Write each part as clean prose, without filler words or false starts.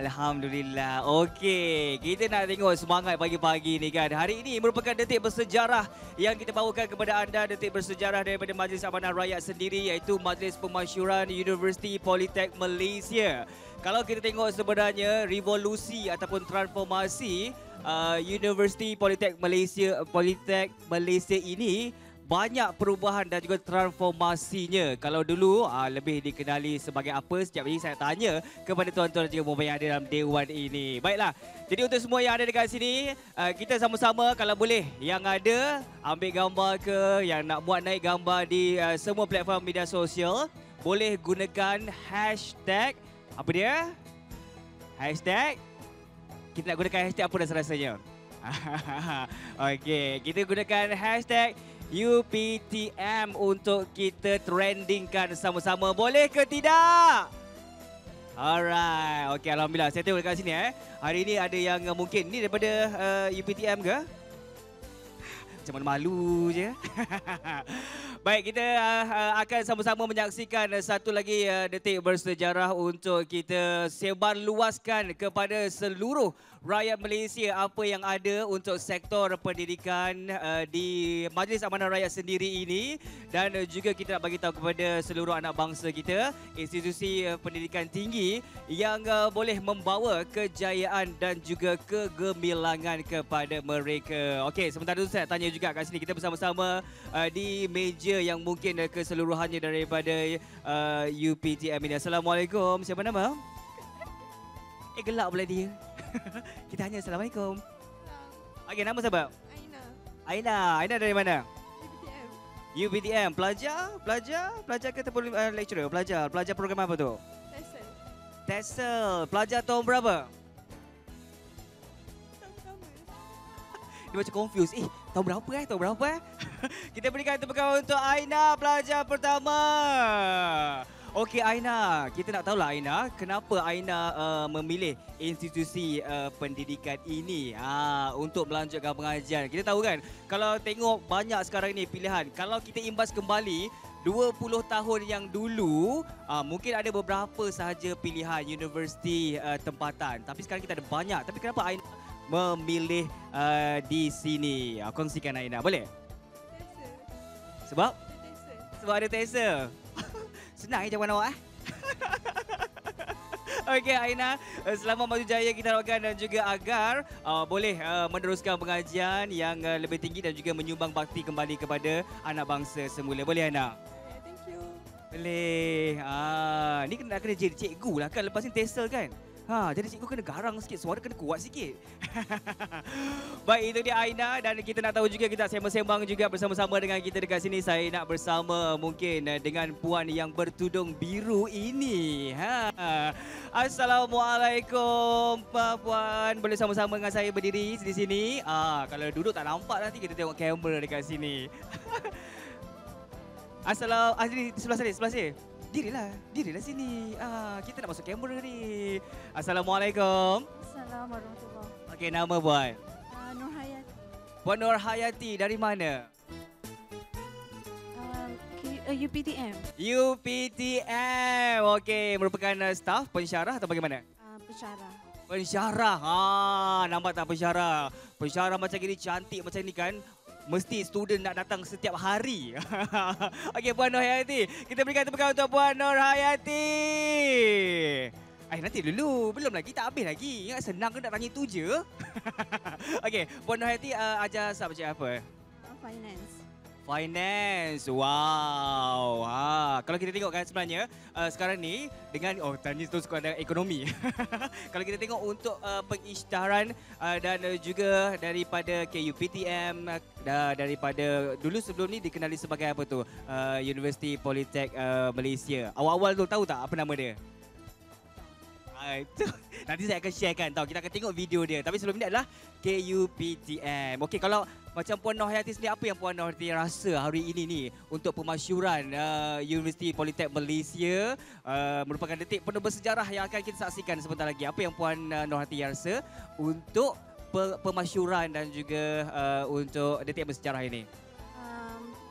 Alhamdulillah. Okey, kita nak tengok semangat pagi-pagi ni kan. Hari ini merupakan detik bersejarah yang kita bawakan kepada anda, detik bersejarah daripada Majlis Amanah Rakyat sendiri, iaitu Majlis Pemasyuran Universiti Politek Malaysia. Kalau kita tengok sebenarnya revolusi ataupun transformasi Universiti Politek Malaysia ini banyak perubahan dan juga transformasinya. Kalau dulu lebih dikenali sebagai apa, setiap hari saya tanya kepada tuan-tuan dan juga puan yang ada dalam dewan ini. Baiklah, jadi untuk semua yang ada dekat sini, kita sama-sama kalau boleh yang ada ambil gambar ke, yang nak buat naik gambar di semua platform media sosial, boleh gunakan hashtag, apa dia? Hashtag, kita nak gunakan hashtag apa dah rasanya? Okey, kita gunakan hashtag UPTM untuk kita trendingkan sama-sama. Boleh ke tidak? Alright. Okey, alhamdulillah. Saya tengok dekat sini hari ini ada yang mungkin ni daripada UPTM ke? Macam mana malu je. Baik, kita akan sama-sama menyaksikan satu lagi detik bersejarah untuk kita sebar luaskan kepada seluruh rakyat Malaysia apa yang ada untuk sektor pendidikan di Majlis Amanah Rakyat sendiri ini, dan juga kita nak bagi tahu kepada seluruh anak bangsa kita institusi pendidikan tinggi yang boleh membawa kejayaan dan juga kegemilangan kepada mereka. Okey, sementara itu saya tanya juga kat sini, kita bersama-sama di meja yang mungkin keseluruhannya daripada UPTM ini. Assalamualaikum. Siapa nama? Gelak pula dia. Kita hanya Assalamualaikum. Okey, nama siapa? Aina. Aina. Aina dari mana? UPTM. UPTM. Pelajar ke ataupun lecturer? Pelajar program apa tu? Lesson. TESOL. Pelajar tahun berapa? Sama-sama. Dia macam confused. Tahun berapa? Kita berikan tepuk tangan untuk Aina, pelajar pertama. Okey Aina, kita nak tahulah Aina, kenapa Aina memilih institusi pendidikan ini untuk melanjutkan pengajian. Kita tahu kan, kalau tengok banyak sekarang ni pilihan. Kalau kita imbas kembali 20 tahun yang dulu, mungkin ada beberapa sahaja pilihan universiti tempatan. Tapi sekarang kita ada banyak. Tapi kenapa Aina memilih di sini? Kongsikan Aina, boleh? Lesson. Sebab? Lesson. Sebab ada TESOL. Senang jawapan awak Okey Aina, selamat maju jaya kita harapkan dan juga agar boleh meneruskan pengajian yang lebih tinggi dan juga menyumbang bakti kembali kepada anak bangsa semula. Boleh Aina? Okay, thank you. Boleh. Ni nak kena jadi cikgu lah kan, lepas ni TESOL kan. Jadi cikgu kena garang sikit, suara kena kuat sikit. Baik, itu dia Aina, dan kita nak tahu juga, kita sembang-sembang juga bersama-sama dengan kita dekat sini. Saya nak bersama mungkin dengan puan yang bertudung biru ini. Assalamualaikum puan. Boleh sama-sama dengan saya berdiri di sini? Kalau duduk tak nampak, nanti kita tengok kamera dekat sini. Assalamualaikum. Sebelah sini. Dirilah sini. Kita nak masuk kamera ni. Assalamualaikum. Assalamualaikum warahmatullahi. Okey, nama puan? Nur Hayati. Puan Nur Hayati dari mana? UPTM. UPTM. Okey, merupakan staf pensyarah atau bagaimana? Pensyarah. Pensyarah. Nampak tak pensyarah? Pensyarah macam gini, cantik macam ni kan, mesti student nak datang setiap hari. Okey, Puan Nur Hayati. Kita berikan tepuk tangan untuk Puan Nur Hayati. Nanti dulu. Belum lagi, tak habis lagi. Ingat senang ke nak tanya tu je? Okey, Puan Nur Hayati ajar subjek apa? Finance. Wow. Kalau kita tengok kan sebenarnya sekarang ni dengan tanya terus kepada ekonomi. Kalau kita tengok untuk pengisytiharan dan juga daripada KUPTM, daripada dulu sebelum ni dikenali sebagai apa tu? Universiti Politek Malaysia. Awal-awal tu tahu tak apa nama dia? Nanti saya akan sharekan tau. Kita akan tengok video dia. Tapi sebelum ni adalah KUPTM. Okey, kalau macam Puan Nur Hayati sendiri, apa yang Puan Nur Hayati rasa hari ini ni untuk pemasyuran Universiti Politek Malaysia merupakan detik penuh bersejarah yang akan kita saksikan sebentar lagi. Apa yang Puan Nur Hayati rasa untuk pemasyuran dan juga untuk detik bersejarah ini?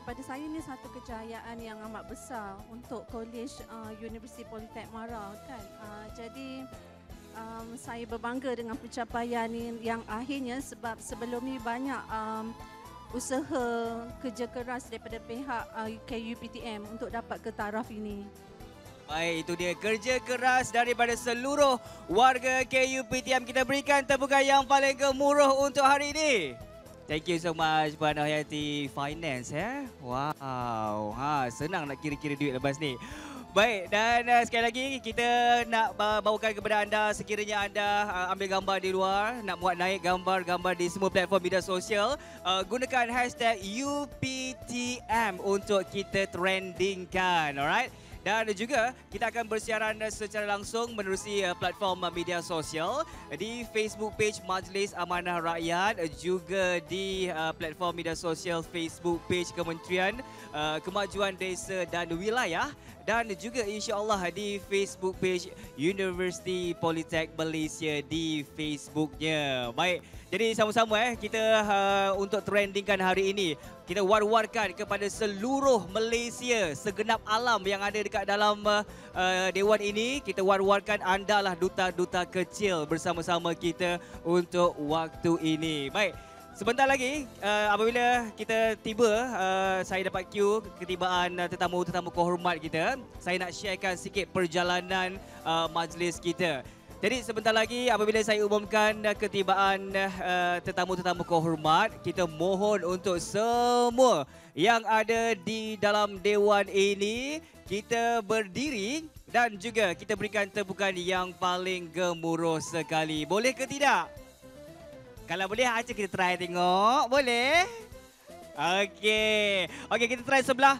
Pada saya ini satu kejayaan yang amat besar untuk Kolej Universiti Politek Mara kan. Jadi saya berbangga dengan pencapaian ini yang akhirnya, sebab sebelum ini banyak usaha kerja keras daripada pihak KUPTM untuk dapat ke taraf ini. Baik, itu dia kerja keras daripada seluruh warga KUPTM. Kita berikan tepukan yang paling gemuruh untuk hari ini. Thank you so much Puan Nur Hayati. Finance Wow. Senang nak kira-kira duit lepas ni. Baik, dan sekali lagi kita nak bawakan kepada anda, sekiranya anda ambil gambar di luar, nak muat naik gambar-gambar di semua platform media sosial, gunakan hashtag UPTM untuk kita trendingkan, alright? Dan juga kita akan bersiaran secara langsung menerusi platform media sosial di Facebook page Majlis Amanah Rakyat, juga di platform media sosial Facebook page Kementerian Kemajuan Desa dan Wilayah, dan juga insya-Allah di Facebook page Universiti Politek Malaysia di Facebooknya. Baik, jadi sama-sama kita untuk trendingkan hari ini. kita war-warkan kepada seluruh Malaysia, segenap alam yang ada dekat dalam Dewan ini. Kita war-warkan anda lah duta-duta kecil bersama-sama kita untuk waktu ini. Baik. Sebentar lagi, apabila kita tiba, saya dapat cue ketibaan tetamu-tetamu kehormat kita. Saya nak sharekan sikit perjalanan majlis kita. Jadi sebentar lagi apabila saya umumkan ketibaan tetamu-tetamu kehormat, kita mohon untuk semua yang ada di dalam dewan ini, kita berdiri dan juga kita berikan tepukan yang paling gemuruh sekali. Boleh ke tidak? Kalau boleh, aja kita try tengok. Boleh? Okey. Okey, kita try sebelah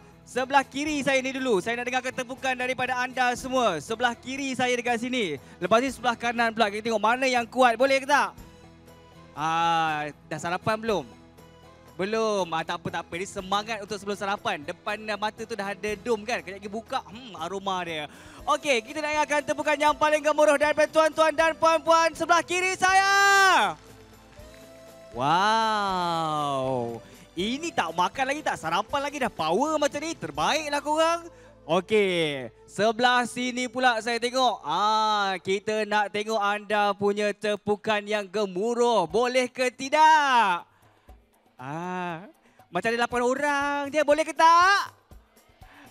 kiri saya ni dulu. Saya nak dengarkan tepukan daripada anda semua. Sebelah kiri saya dekat sini. Lepas ni sebelah kanan pula. Kita tengok mana yang kuat. Boleh ke tak? Dah sarapan belum? Belum. Tak apa. Ini semangat untuk sebelum sarapan. Depan mata tu dah ada dom kan. Kejap lagi buka. Aroma dia. Okey, kita nak dengarkan tepukan yang paling gemuruh daripada tuan-tuan dan puan-puan sebelah kiri saya. Wow, ini tak makan lagi, tak sarapan lagi, dah power macam ni. Terbaiklah korang. Okey, sebelah sini pula saya tengok. Kita nak tengok anda punya tepukan yang gemuruh. Boleh ke tidak? Macam ada 8 orang je. Boleh ke tak?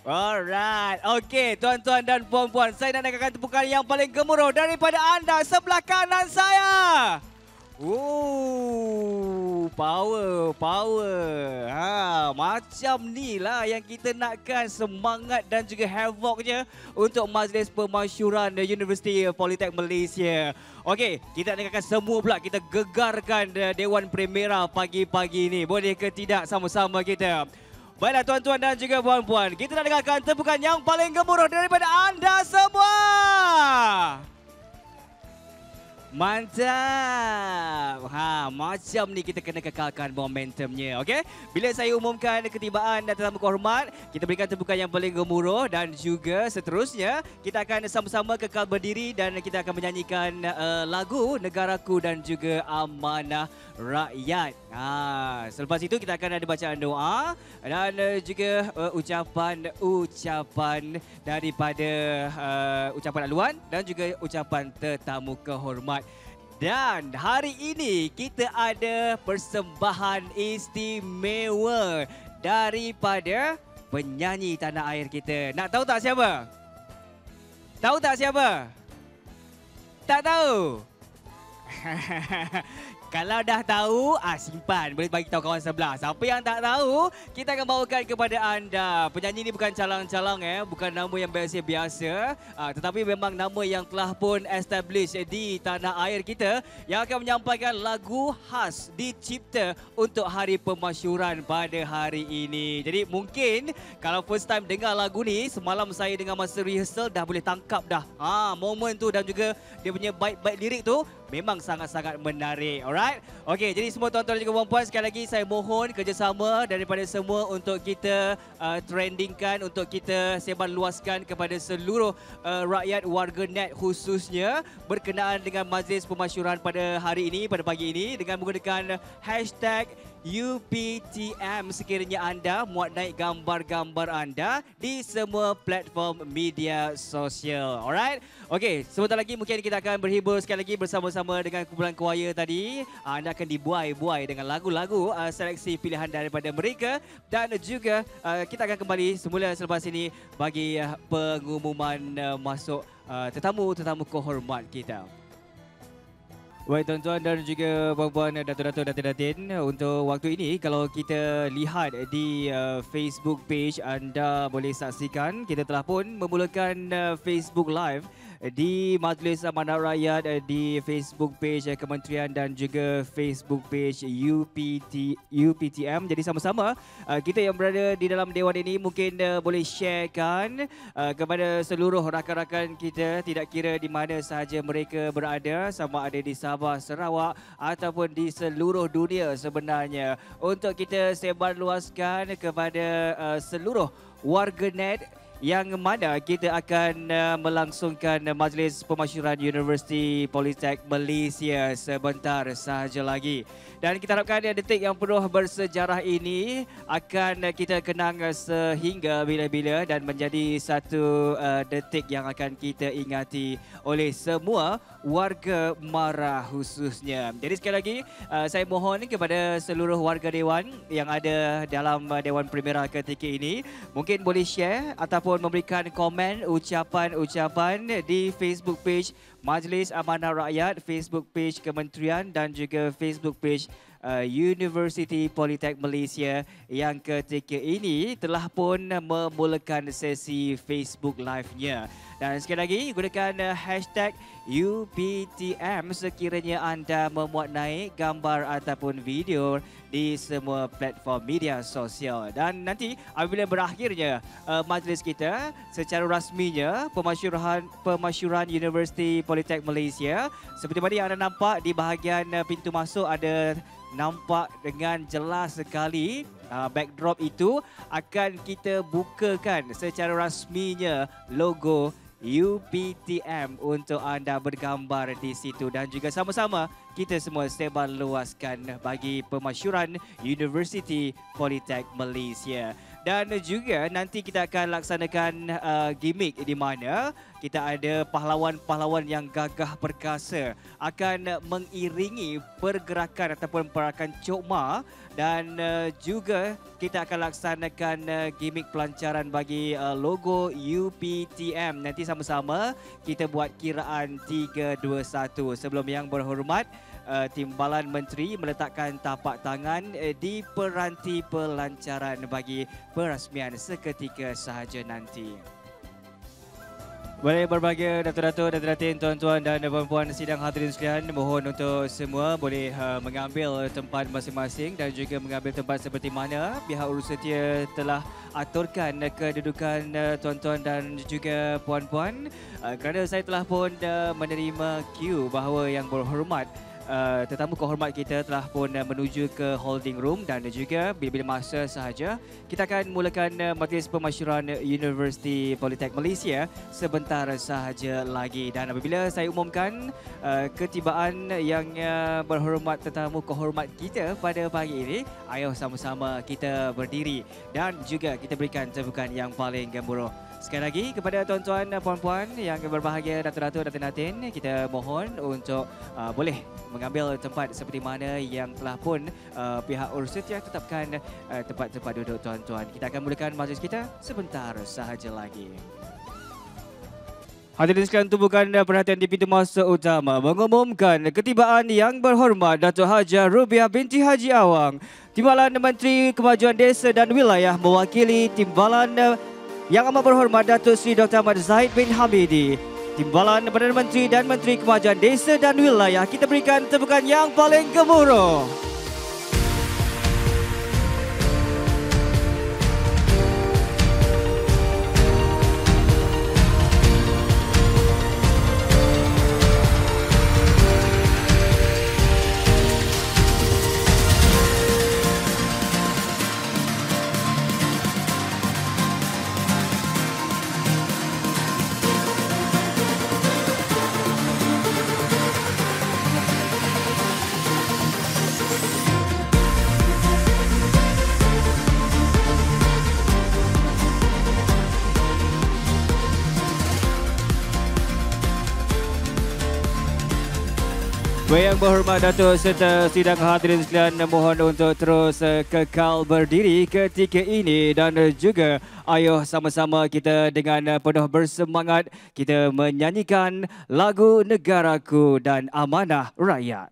Alright. Okey, tuan-tuan dan puan-puan, saya nak dengarkan tepukan yang paling gemuruh daripada anda sebelah kanan saya. Power. Macam ni lah yang kita nakkan, semangat dan juga havoc je untuk Majlis Permasyuran Universiti Politek Malaysia. Okey, kita dengarkan semua pula, kita gegarkan Dewan Primera pagi-pagi ni. Boleh ke tidak sama-sama kita? Baiklah tuan-tuan dan juga puan-puan, kita nak dengarkan tepukan yang paling gemuruh daripada anda semua. Mantap. Macam ni kita kena kekalkan momentumnya, okey? Bila saya umumkan ketibaan dan tetamu kehormat, kita berikan tepukan yang paling gemuruh dan juga seterusnya kita akan sama-sama kekal berdiri dan kita akan menyanyikan lagu Negaraku dan juga Amanah Rakyat. Selepas itu kita akan ada bacaan doa dan juga ucapan daripada ucapan aluan dan juga ucapan tetamu kehormat. Dan hari ini kita ada persembahan istimewa daripada penyanyi tanah air kita. Nak tahu tak siapa? Tahu tak siapa? Tak tahu? Kalau dah tahu, simpan. Boleh bagi tahu kawan sebelah. Siapa yang tak tahu, kita akan bawakan kepada anda. Penyanyi ini bukan calang-calang, bukan nama yang biasa-biasa. Tetapi memang nama yang telah pun established di tanah air kita, yang akan menyampaikan lagu khas dicipta untuk Hari Permasyuran pada hari ini. Jadi mungkin kalau first time dengar lagu ni, semalam saya dengar masa rehearsal dah boleh tangkap dah. Momen tu dan juga dia punya bait-bait lirik tu memang sangat-sangat menarik. Alright? Okey, jadi semua tuan-tuan dan juga puan-puan, sekali lagi saya mohon kerjasama daripada semua untuk kita trendingkan, untuk kita sebar luaskan kepada seluruh rakyat warga net khususnya berkenaan dengan Majlis Permasyuran pada hari ini, pada pagi ini dengan menggunakan hashtag UPTM sekiranya anda muat naik gambar-gambar anda di semua platform media sosial. Alright? Okey, sebentar lagi mungkin kita akan berhibur sekali lagi bersama-sama dengan kumpulan choir tadi. Anda akan dibuai-buai dengan lagu-lagu seleksi pilihan daripada mereka dan juga kita akan kembali semula selepas ini bagi pengumuman masuk tetamu-tetamu kehormat kita. Baik tuan-tuan dan juga puan-puan, datuk-datuk, datin-datin, untuk waktu ini kalau kita lihat di Facebook page anda boleh saksikan kita telah pun memulakan Facebook Live di Majlis Amanah Rakyat di Facebook page Kementerian dan juga Facebook page UPTM. Jadi sama-sama kita yang berada di dalam dewan ini mungkin boleh sharekan kepada seluruh rakan-rakan kita, tidak kira di mana sahaja mereka berada, sama ada di Sabah, Sarawak ataupun di seluruh dunia sebenarnya, untuk kita sebar luaskan kepada seluruh warganet yang mana kita akan melangsungkan majlis pemasyuran Universiti Politek Malaysia sebentar sahaja lagi. Dan kita harapkan detik yang penuh bersejarah ini akan kita kenang sehingga bila-bila dan menjadi satu detik yang akan kita ingati oleh semua warga Mara khususnya. Jadi sekali lagi saya mohon kepada seluruh warga Dewan yang ada dalam Dewan Primera ketika ini mungkin boleh share ataupun memberikan komen ucapan-ucapan di Facebook page Majlis Amanah Rakyat, Facebook page Kementerian dan juga Facebook page Universiti Politek Malaysia yang ketika ini telah pun memulakan sesi Facebook Live-nya. Dan sekali lagi gunakan hashtag UPTM sekiranya anda memuat naik gambar ataupun video di semua platform media sosial. Dan nanti apabila berakhirnya majlis kita secara rasminya pemasyuran Universiti Politek Malaysia, seperti mana yang anda nampak di bahagian pintu masuk ada nampak dengan jelas sekali backdrop itu akan kita bukakan secara rasminya logo UPTM untuk anda bergambar di situ dan juga sama-sama kita semua sebar luaskan bagi pemasyuran Universiti Politek Malaysia. Dan juga nanti kita akan laksanakan gimmick di mana kita ada pahlawan-pahlawan yang gagah perkasa akan mengiringi pergerakan ataupun pergerakan Cokma dan juga kita akan laksanakan gimmick pelancaran bagi logo UPTM. Nanti sama-sama kita buat kiraan 3, 2, 1 sebelum yang berhormat Timbalan Menteri meletakkan tapak tangan di peranti pelancaran bagi perasmian seketika sahaja nanti. Boleh berbahagia Datuk-Datuk, Datin-Datin, tuan-tuan dan puan-puan sidang hadirin sekalian, mohon untuk semua boleh mengambil tempat masing-masing dan juga mengambil tempat seperti mana pihak urus setia telah aturkan kedudukan tuan-tuan dan juga puan-puan. Kerana saya telah pun menerima cue bahawa yang berhormat tetamu kehormat kita telah pun menuju ke holding room dan juga bila-bila masa sahaja kita akan mulakan majlis pemasyuran Universiti Politek Malaysia sebentar sahaja lagi. Dan apabila saya umumkan ketibaan yang berhormat tetamu kehormat kita pada pagi ini, ayo sama-sama kita berdiri dan juga kita berikan tepukan yang paling gemuruh. Sekali lagi kepada tuan-tuan dan puan-puan yang berbahagia, Datuk-Datuk, Datin-Datin, kita mohon untuk boleh mengambil tempat seperti mana yang telah pun pihak urus setia tetapkan tempat-tempat duduk tuan-tuan. Kita akan mulakan majlis kita sebentar sahaja lagi. Hadirin sekalian, tumpukan perhatian di pintu masuk utama mengumumkan ketibaan yang berhormat Datuk Haja Rubiah binti Haji Awang, Timbalan Menteri Kemajuan Desa dan Wilayah mewakili Timbalan Yang Amat Berhormat Datuk Seri Dr. Ahmad Zahid bin Hamidi, Timbalan Perdana Menteri dan Menteri Kemajuan Desa dan Wilayah. Kita berikan tepukan yang paling gemuruh. Yang berhormat Datuk serta sidang hadirin sekalian, mohon untuk terus kekal berdiri ketika ini dan juga ayo sama-sama kita dengan penuh bersemangat kita menyanyikan lagu Negaraku dan Amanah Rakyat.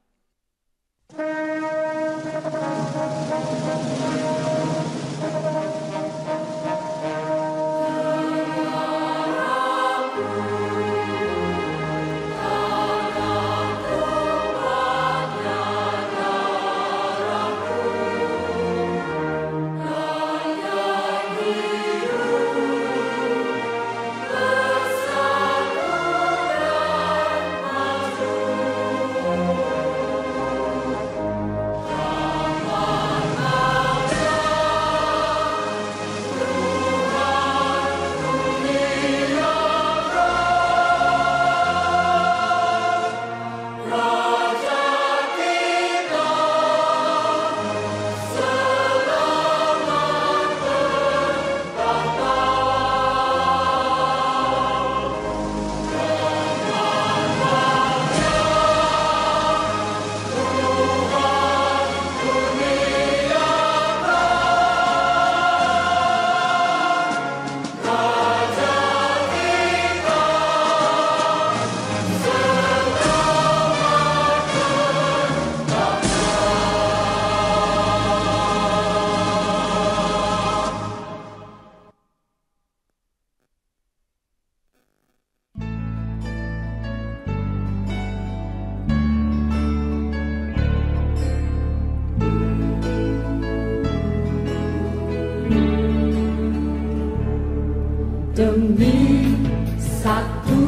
demi satu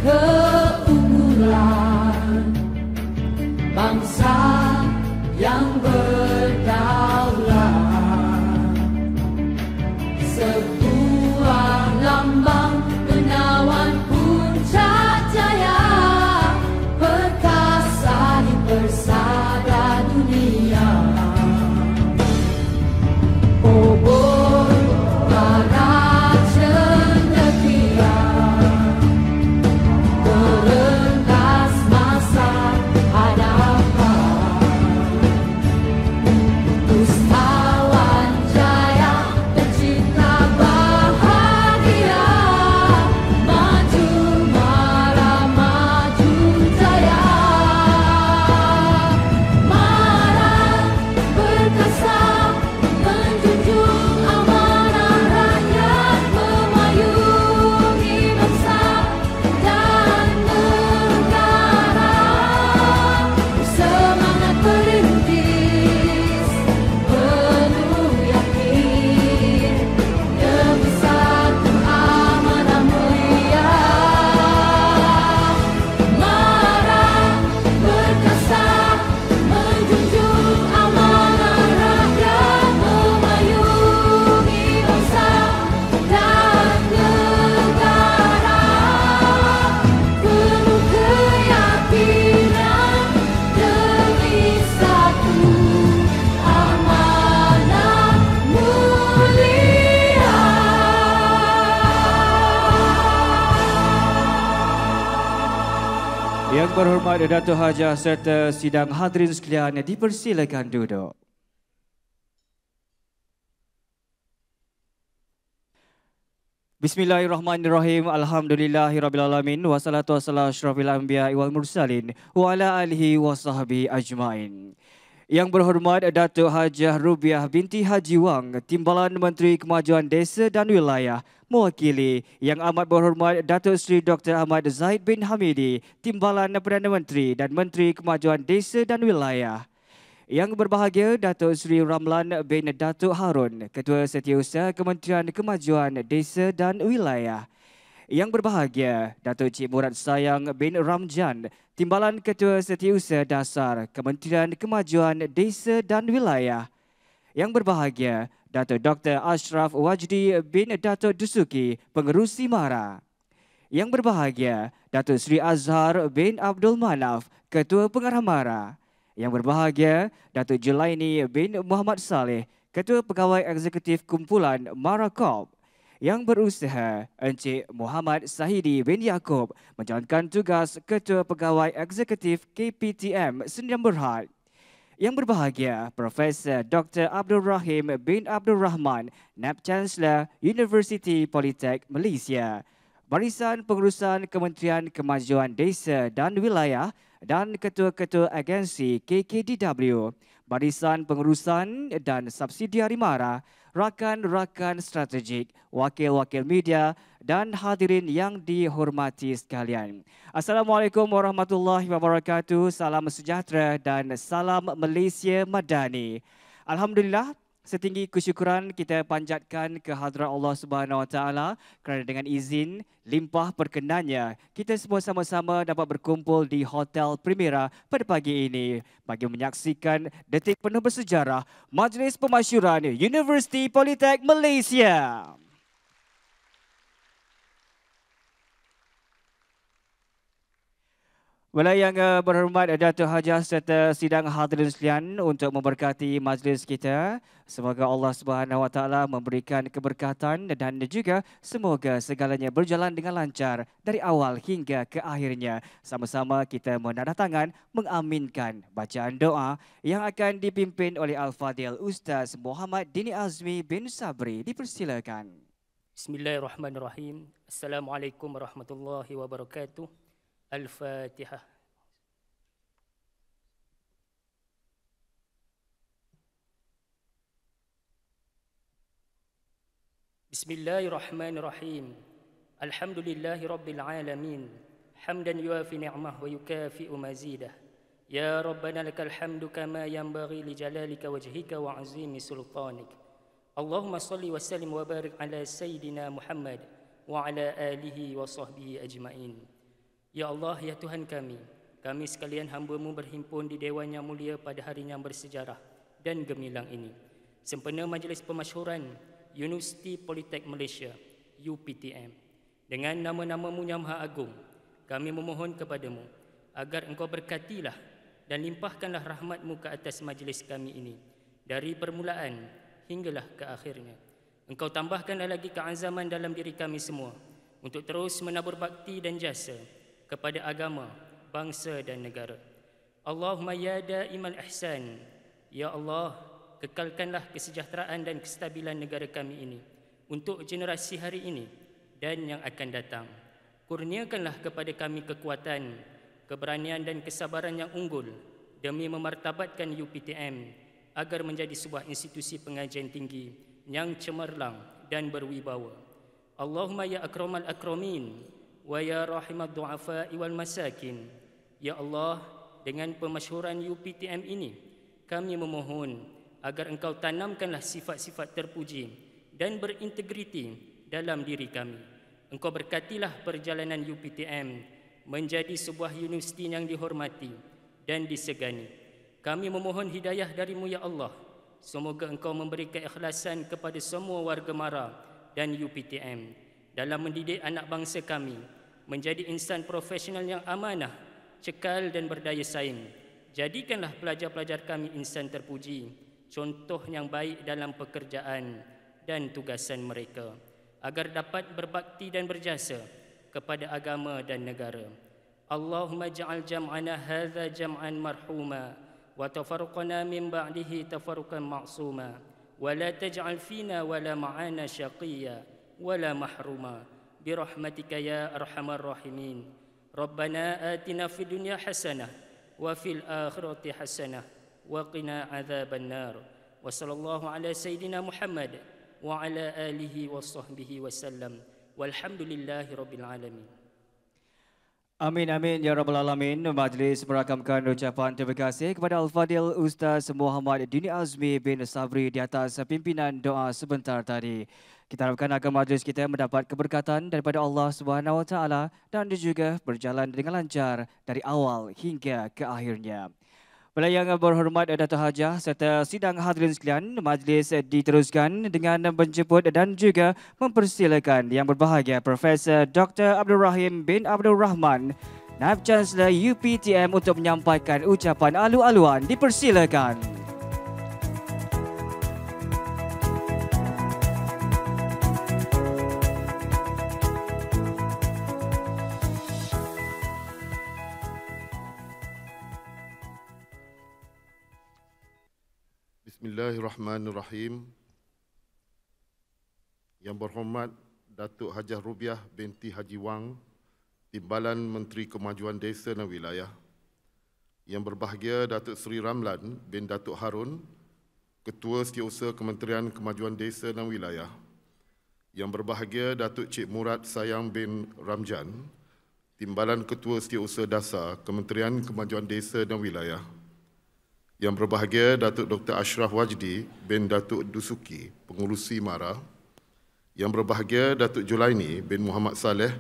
keunggulan bangsa yang berdaulat, sebuah lambang menawan puncak jaya, perkasa di persada dunia. Obor para cendekia terenggas masa hadapan, usahawan jaya pencipta bahagia, maju mara maju jaya, mara berkasa menjunjung amanah rakyat, memayungi bangsa dan negara, semangat perintis penuh yakin demi satu amanah mulia, mara berkasa menjunjung amanah rakyat, memayungi bangsa dan negara, penuh keyakinan demi satu amanah mulia. Yang berhormat Datuk Hajah serta sidang hadirin sekalian, dipersilakan duduk. Bismillahirrahmanirrahim. Alhamdulillahirrabbilalamin. Wassalatu wassalamu asyrafil anbiya wal mursalin wa ala alihi wa sahbihi ajmain. Yang berhormat Datuk Hajah Rubiah binti Haji Wang, Timbalan Menteri Kemajuan Desa dan Wilayah, mewakili Yang Amat Berhormat Datuk Seri Dr. Ahmad Zahid bin Hamidi, Timbalan Perdana Menteri dan Menteri Kemajuan Desa dan Wilayah. Yang berbahagia Datuk Seri Ramlan bin Datuk Harun, Ketua Setiausaha Kementerian Kemajuan Desa dan Wilayah. Yang berbahagia Datuk Cik Murad Sayang bin Ramjan, Timbalan Ketua Setiausaha Dasar Kementerian Kemajuan Desa dan Wilayah. Yang berbahagia Datuk Dr. Ashraf Wajdi bin Datuk Dusuki, Pengerusi MARA. Yang berbahagia Datuk Seri Azhar bin Abdul Manaf, Ketua Pengarah MARA. Yang berbahagia Datuk Julaini bin Muhammad Saleh, Ketua Pegawai Eksekutif Kumpulan MARA Corp. Yang berusaha Encik Muhammad Sahidi bin Yaakob menjalankan tugas Ketua Pegawai Eksekutif KPTM Sdn Bhd. Yang berbahagia Profesor Dr. Abdul Rahim bin Abdul Rahman, NAB Chancellor University Politek Malaysia. Barisan Pengurusan Kementerian Kemajuan Desa dan Wilayah dan Ketua-Ketua Agensi KKDW, Barisan Pengurusan dan Subsidiari MARA, rakan-rakan strategik, wakil-wakil media dan hadirin yang dihormati sekalian. Assalamualaikum warahmatullahi wabarakatuh, salam sejahtera dan salam Malaysia Madani. Alhamdulillah, setinggi kesyukuran kita panjatkan ke hadrat Allah Subhanahu Wa Taala kerana dengan izin limpah perkenannya kita semua sama-sama dapat berkumpul di Hotel Primera pada pagi ini bagi menyaksikan detik penuh bersejarah Majlis Pemasyuran Universiti Politek Malaysia. Baiklah, yang berhormat Datuk Hajah serta sidang hadirin sekalian, untuk memberkati majlis kita, semoga Allah Subhanahu Wa Taala memberikan keberkatan dan juga semoga segalanya berjalan dengan lancar dari awal hingga ke akhirnya. Sama-sama kita menandatangan mengaminkan bacaan doa yang akan dipimpin oleh Al-Fadhil Ustaz Muhammad Dini Azmi bin Sabri. Dipersilakan. Bismillahirrahmanirrahim. Assalamualaikum warahmatullahi wabarakatuh. Al-Fatihah. Bismillahirrahmanirrahim. Alhamdulillahi rabbil alamin. Hamdan yuafi ni'mah wa yukafi'u mazidah. Ya Rabbana lakal hamdu kama yanbaghi li jalalika wajhika wa azimi sultanik. Allahumma salli wa sallim wa barik ala Sayyidina Muhammad wa ala alihi wa sahbihi ajma'in. Ya Allah, ya Tuhan kami sekalian hamba-Mu berhimpun di Dewan yang mulia pada hari yang bersejarah dan gemilang ini. Sempena Majlis Pemasyhuran Universiti Politek Malaysia, UPTM. Dengan nama-nama-Mu yang Maha Agung, kami memohon kepada-Mu agar Engkau berkatilah dan limpahkanlah rahmat-Mu ke atas majlis kami ini, dari permulaan hinggalah ke akhirnya. Engkau tambahkanlah lagi keazaman dalam diri kami semua untuk terus menabur bakti dan jasa kepada agama, bangsa dan negara. Allahumma ya da'imal ihsan, ya Allah, kekalkanlah kesejahteraan dan kestabilan negara kami ini untuk generasi hari ini dan yang akan datang. Kurniakanlah kepada kami kekuatan, keberanian dan kesabaran yang unggul demi memartabatkan UPTM agar menjadi sebuah institusi pengajian tinggi yang cemerlang dan berwibawa. Allahumma ya akramal akramin wa ya rahimad du'afa'i wal masakin. Ya Allah, dengan pemasyhuran UPTM ini, kami memohon agar Engkau tanamkanlah sifat-sifat terpuji dan berintegriti dalam diri kami. Engkau berkatilah perjalanan UPTM menjadi sebuah universiti yang dihormati dan disegani. Kami memohon hidayah dari-Mu ya Allah. Semoga Engkau memberi keikhlasan kepada semua warga Mara dan UPTM dalam mendidik anak bangsa kami menjadi insan profesional yang amanah, cekal dan berdaya saing. Jadikanlah pelajar-pelajar kami insan terpuji, contoh yang baik dalam pekerjaan dan tugasan mereka, agar dapat berbakti dan berjasa kepada agama dan negara. Allahumma ja'al jam'ana hadza jam'an marhuma wa tafarruqana min ba'dihi tafarruqan ma'suma wa la taj'al fina wa la ma'ana syaqiyya wa la mahruma birahmatika ya arhamar rahimin. Rabbana atina fid dunya hasanah wa fil akhirati hasanah wa qina adzabannar. Wa sallallahu ala sayyidina Muhammad wa ala alihi wa sahbihi wasallam. Walhamdulillahi rabbil alamin. Amin, amin, ya Rabbal Alamin. Majlis merakamkan ucapan terima kasih kepada Al-Fadil Ustaz Muhammad Dini Azmi bin Sabri di atas pimpinan doa sebentar tadi. Kita harapkan agar majlis kita mendapat keberkatan daripada Allah Subhanahu Wa Taala dan juga berjalan dengan lancar dari awal hingga ke akhirnya. Pada yang berhormat Datuk Hajah serta sidang hadirin sekalian, majlis diteruskan dengan menjemput dan juga mempersilakan yang berbahagia Profesor Dr. Abdul Rahim bin Abdul Rahman, Naib Chancellor UPTM untuk menyampaikan ucapan alu-aluan. Dipersilakan. Bismillahirrahmanirrahim. Yang berhormat Datuk Hajah Rubiah binti Haji Wang, Timbalan Menteri Kemajuan Desa dan Wilayah. Yang berbahagia Datuk Seri Ramlan bin Datuk Harun, Ketua Setiausaha Kementerian Kemajuan Desa dan Wilayah. Yang berbahagia Datuk Cik Murad Sayang bin Ramjan, Timbalan Ketua Setiausaha Dasar Kementerian Kemajuan Desa dan Wilayah. Yang berbahagia Datuk Dr. Ashraf Wajdi bin Datuk Dusuki, Pengurusi Mara. Yang berbahagia Datuk Julaini bin Muhammad Saleh,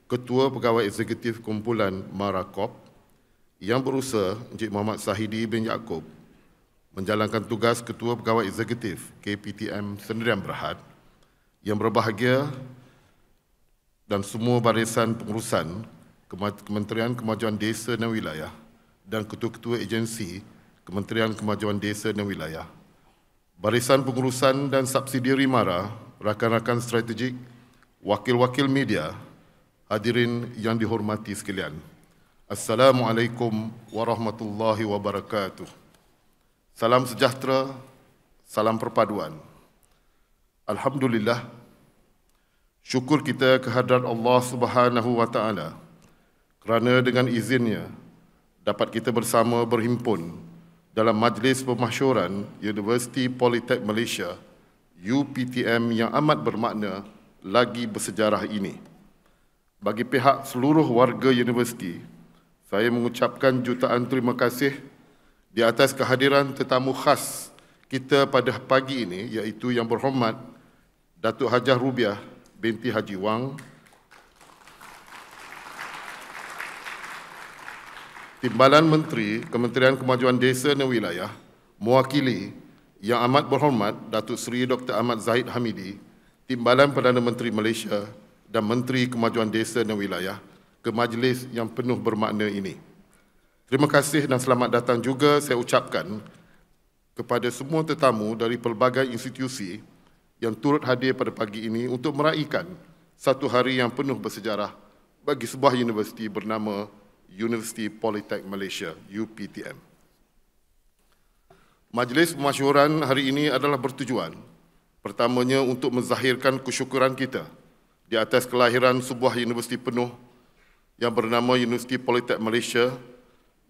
Ketua Pegawai Eksekutif Kumpulan Mara Corp. Yang berusaha Encik Muhammad Sahidi bin Yaakob, menjalankan tugas Ketua Pegawai Eksekutif KPTM Sendirian Berhad. Yang berbahagia dan semua barisan pengurusan Kementerian Kemajuan Desa dan Wilayah dan ketua-ketua agensi Kementerian Kemajuan Desa dan Wilayah, barisan pengurusan dan subsidiari Mara, rakan-rakan strategik, wakil-wakil media, hadirin yang dihormati sekalian. Assalamualaikum warahmatullahi wabarakatuh. Salam sejahtera, salam perpaduan. Alhamdulillah, syukur kita kehadrat Allah Subhanahu Wa Taala kerana dengan izinnya dapat kita bersama berhimpun dalam Majlis Pemasyhuran Universiti Politek Malaysia, UPTM yang amat bermakna lagi bersejarah ini. Bagi pihak seluruh warga universiti, saya mengucapkan jutaan terima kasih di atas kehadiran tetamu khas kita pada pagi ini, iaitu Yang Berhormat Datuk Hajah Rubiah binti Haji Wang, Timbalan Menteri Kementerian Kemajuan Desa dan Wilayah, mewakili Yang Amat Berhormat Datuk Seri Dr. Ahmad Zahid Hamidi, Timbalan Perdana Menteri Malaysia dan Menteri Kemajuan Desa dan Wilayah ke majlis yang penuh bermakna ini. Terima kasih dan selamat datang juga saya ucapkan kepada semua tetamu dari pelbagai institusi yang turut hadir pada pagi ini untuk meraihkan satu hari yang penuh bersejarah bagi sebuah universiti bernama Universiti Politek Malaysia, UPTM. Majlis pemasyhuran hari ini adalah bertujuan pertamanya untuk menzahirkan kesyukuran kita di atas kelahiran sebuah universiti penuh yang bernama Universiti Politek Malaysia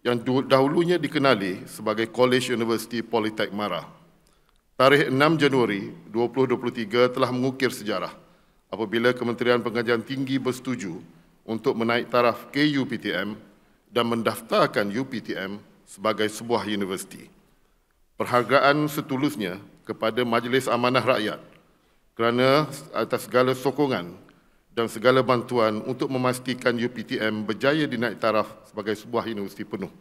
yang dahulunya dikenali sebagai College University Politek Mara. Tarikh 6 Januari 2023 telah mengukir sejarah apabila Kementerian Pengajian Tinggi bersetuju untuk menaik taraf ke UPTM dan mendaftarkan UPTM sebagai sebuah universiti. Perhargaan setulusnya kepada Majlis Amanah Rakyat kerana atas segala sokongan dan segala bantuan untuk memastikan UPTM berjaya dinaik taraf sebagai sebuah universiti penuh.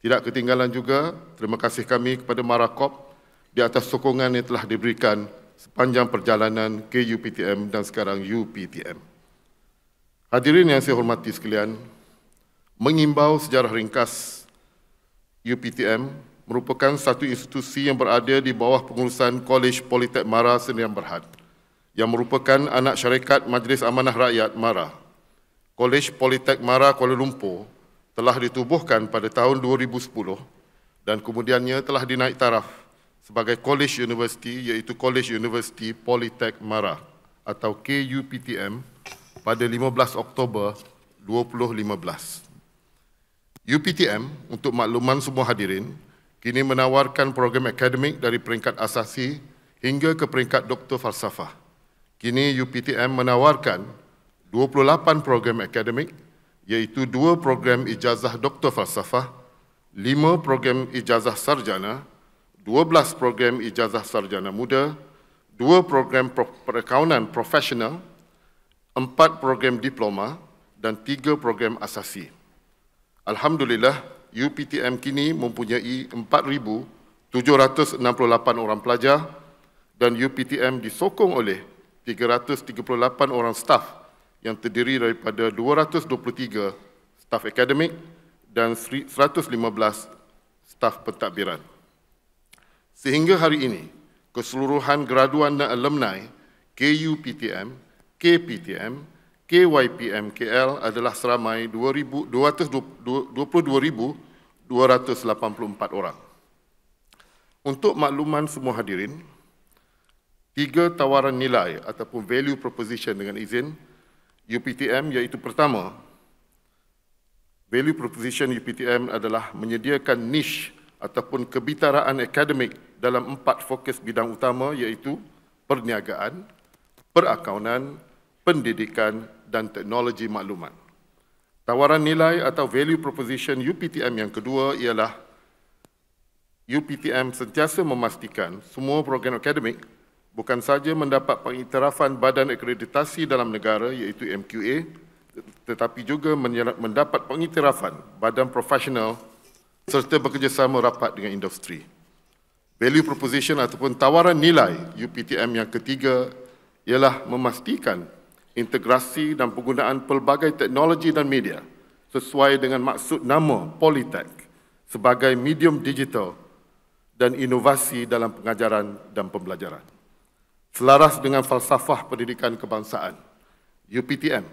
Tidak ketinggalan juga, terima kasih kami kepada Marakop di atas sokongan yang telah diberikan sepanjang perjalanan ke UPTM dan sekarang UPTM. Hadirin yang saya hormati sekalian, mengimbau sejarah ringkas UPTM merupakan satu institusi yang berada di bawah pengurusan Kolej Politek Mara Sdn Bhd yang merupakan anak syarikat Majlis Amanah Rakyat Mara. Kolej Politek Mara Kuala Lumpur telah ditubuhkan pada tahun 2010 dan kemudiannya telah dinaik taraf sebagai College University iaitu College University Politek Mara atau KUPTM pada 15 Oktober 2015. UPTM, untuk makluman semua hadirin, kini menawarkan program akademik dari peringkat asasi hingga ke peringkat Doktor Falsafah. Kini UPTM menawarkan 28 program akademik iaitu 2 program ijazah Doktor Falsafah, 5 program ijazah sarjana, 12 program ijazah sarjana muda, 2 program perakaunan profesional, 4 program diploma dan 3 program asasi. Alhamdulillah, UPTM kini mempunyai 4,768 orang pelajar dan UPTM disokong oleh 338 orang staf yang terdiri daripada 223 staf akademik dan 115 staf pentadbiran. Sehingga hari ini, keseluruhan graduan dan alumni KUPTM, KPTM, KYPM KL adalah seramai 22,284 orang. Untuk makluman semua hadirin, 3 tawaran nilai ataupun value proposition dengan izin UPTM iaitu pertama, value proposition UPTM adalah menyediakan niche ataupun kebitaraan akademik dalam 4 fokus bidang utama iaitu perniagaan, perakaunan, pendidikan dan teknologi maklumat. Tawaran nilai atau value proposition UPTM yang kedua ialah UPTM sentiasa memastikan semua program akademik bukan sahaja mendapat pengiktirafan Badan Akreditasi dalam Negara iaitu MQA, tetapi juga mendapat pengiktirafan Badan Profesional serta bekerjasama rapat dengan industri. Value proposition ataupun tawaran nilai UPTM yang ketiga ialah memastikan integrasi dan penggunaan pelbagai teknologi dan media sesuai dengan maksud nama Politek sebagai medium digital dan inovasi dalam pengajaran dan pembelajaran. Selaras dengan falsafah pendidikan kebangsaan, UPTM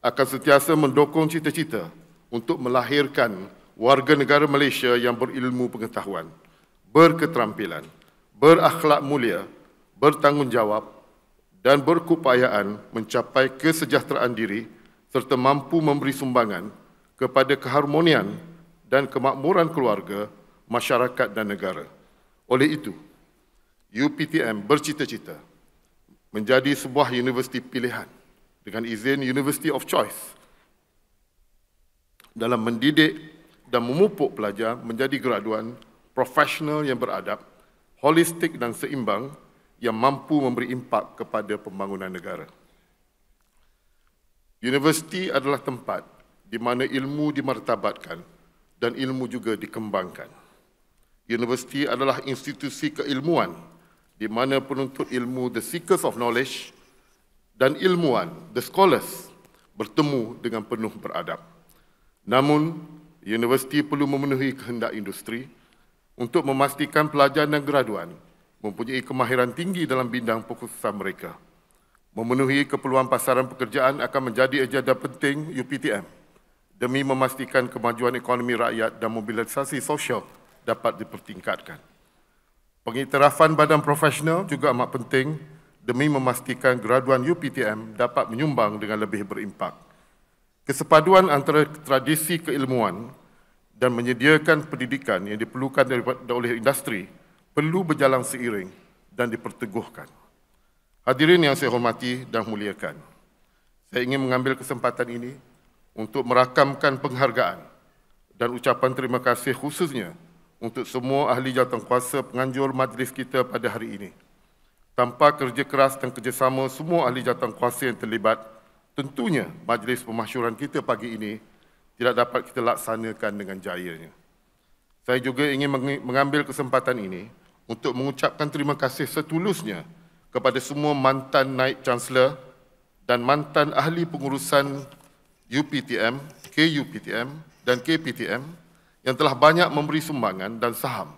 akan sentiasa mendukung cita-cita untuk melahirkan warga negara Malaysia yang berilmu pengetahuan, berketerampilan, berakhlak mulia, bertanggungjawab dan berkeupayaan mencapai kesejahteraan diri serta mampu memberi sumbangan kepada keharmonian dan kemakmuran keluarga, masyarakat dan negara. Oleh itu, UPTM bercita-cita menjadi sebuah universiti pilihan dengan izin University of Choice dalam mendidik dan memupuk pelajar menjadi graduan profesional yang beradab, holistik dan seimbang yang mampu memberi impak kepada pembangunan negara. Universiti adalah tempat di mana ilmu dimartabatkan dan ilmu juga dikembangkan. Universiti adalah institusi keilmuan di mana penuntut ilmu, the seekers of knowledge, dan ilmuwan, the scholars, bertemu dengan penuh beradab. Namun, universiti perlu memenuhi kehendak industri untuk memastikan pelajar dan graduan mempunyai kemahiran tinggi dalam bidang pekhususan mereka. Memenuhi keperluan pasaran pekerjaan akan menjadi agenda penting UPTM demi memastikan kemajuan ekonomi rakyat dan mobilisasi sosial dapat dipertingkatkan. Pengiktirafan badan profesional juga amat penting demi memastikan graduan UPTM dapat menyumbang dengan lebih berimpak. Kesepaduan antara tradisi keilmuan dan menyediakan pendidikan yang diperlukan oleh industri perlu berjalan seiring dan diperteguhkan. Hadirin yang saya hormati dan muliakan, saya ingin mengambil kesempatan ini untuk merakamkan penghargaan dan ucapan terima kasih khususnya untuk semua ahli jawatankuasa penganjur majlis kita pada hari ini. Tanpa kerja keras dan kerjasama semua ahli jawatankuasa yang terlibat, tentunya majlis pemasyuran kita pagi ini tidak dapat kita laksanakan dengan jayanya. Saya juga ingin mengambil kesempatan ini untuk mengucapkan terima kasih setulusnya kepada semua mantan Naib Chancellor dan mantan ahli pengurusan UPTM, KUPTM dan KPTM yang telah banyak memberi sumbangan dan saham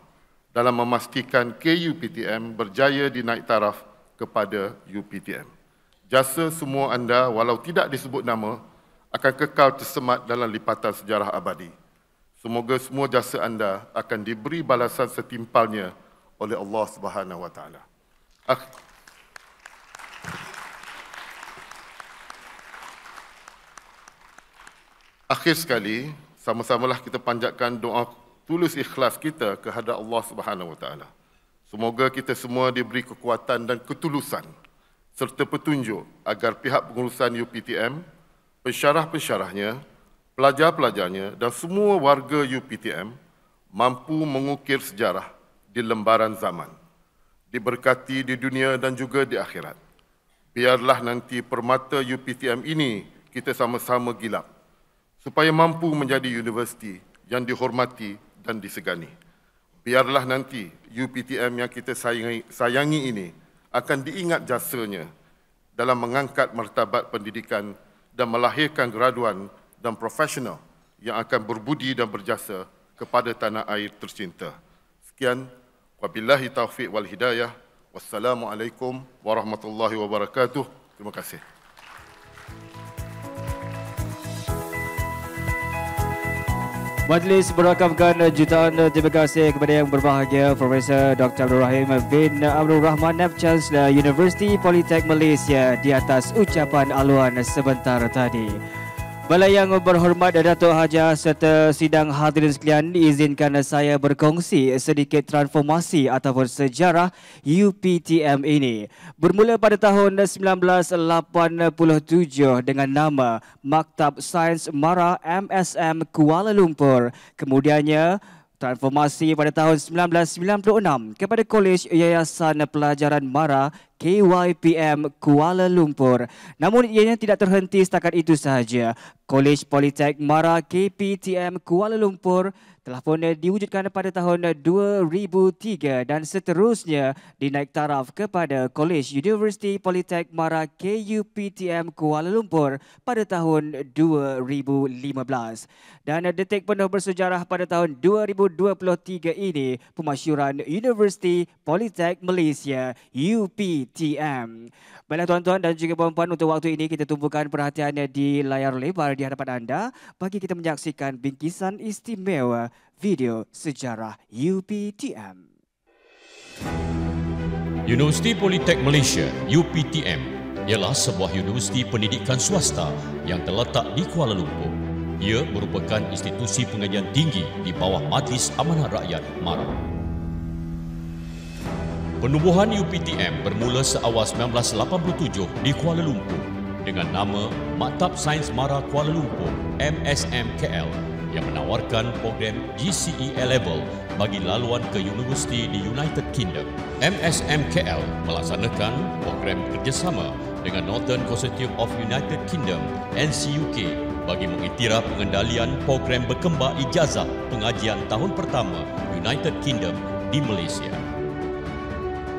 dalam memastikan KUPTM berjaya dinaik taraf kepada UPTM. Jasa semua anda walau tidak disebut nama akan kekal tersemat dalam lipatan sejarah abadi. Semoga semua jasa anda akan diberi balasan setimpalnya oleh Allah Subhanahu wa taala. Akhir sekali, sama-samalah kita panjatkan doa tulus ikhlas kita kehadap Allah Subhanahu wa taala. Semoga kita semua diberi kekuatan dan ketulusan serta petunjuk agar pihak pengurusan UPTM, pensyarah-pensyarahnya, pelajar-pelajarnya dan semua warga UPTM mampu mengukir sejarah di lembaran zaman, diberkati di dunia dan juga di akhirat. Biarlah nanti permata UPTM ini kita sama-sama gilap supaya mampu menjadi universiti yang dihormati dan disegani. Biarlah nanti UPTM yang kita sayangi ini akan diingat jasanya dalam mengangkat martabat pendidikan dan melahirkan graduan dan profesional yang akan berbudi dan berjasa kepada tanah air tercinta. Sekian, wabillahi taufiq wal hidayah. Wassalamualaikum warahmatullahi wabarakatuh. Terima kasih. Majlis merakamkan jutaan terima kasih kepada yang berbahagia Profesor Dr. Abdul Rahim bin Abdul Rahman, Naib Chancellor Universiti Politek Malaysia di atas ucapan aluan sebentar tadi. Balai yang berhormat Datuk Haji serta sidang hadirin sekalian, izinkan saya berkongsi sedikit transformasi ataupun sejarah UPTM ini. Bermula pada tahun 1987 dengan nama Maktab Sains Mara MSM Kuala Lumpur. Kemudiannya transformasi pada tahun 1996 kepada Kolej Yayasan Pelajaran Mara KYPM Kuala Lumpur. Namun ianya tidak terhenti setakat itu sahaja. Kolej Politek Mara KPTM Kuala Lumpur telah pun diwujudkan pada tahun 2003 dan seterusnya dinaik taraf kepada Kolej Universiti Politek Mara KUPTM Kuala Lumpur pada tahun 2015. Dan detik penuh bersejarah pada tahun 2023 ini, pemasyuran Universiti Politek Malaysia UPTM. Baiklah tuan-tuan dan juga puan-puan, untuk waktu ini kita tumpukan perhatiannya di layar lebar di hadapan anda bagi kita menyaksikan bingkisan istimewa video sejarah UPTM. Universiti Politek Malaysia UPTM ialah sebuah universiti pendidikan swasta yang terletak di Kuala Lumpur. Ia merupakan institusi pengajian tinggi di bawah Majlis Amanah Rakyat MARA. Penubuhan UPTM bermula seawal 1987 di Kuala Lumpur dengan nama Maktab Sains Mara Kuala Lumpur MSMKL yang menawarkan program GCE A-Level bagi laluan ke universiti di United Kingdom. MSMKL melaksanakan program kerjasama dengan Northern Consortium of United Kingdom NCUK bagi mengiktiraf pengendalian program berkembar ijazah pengajian tahun pertama United Kingdom di Malaysia.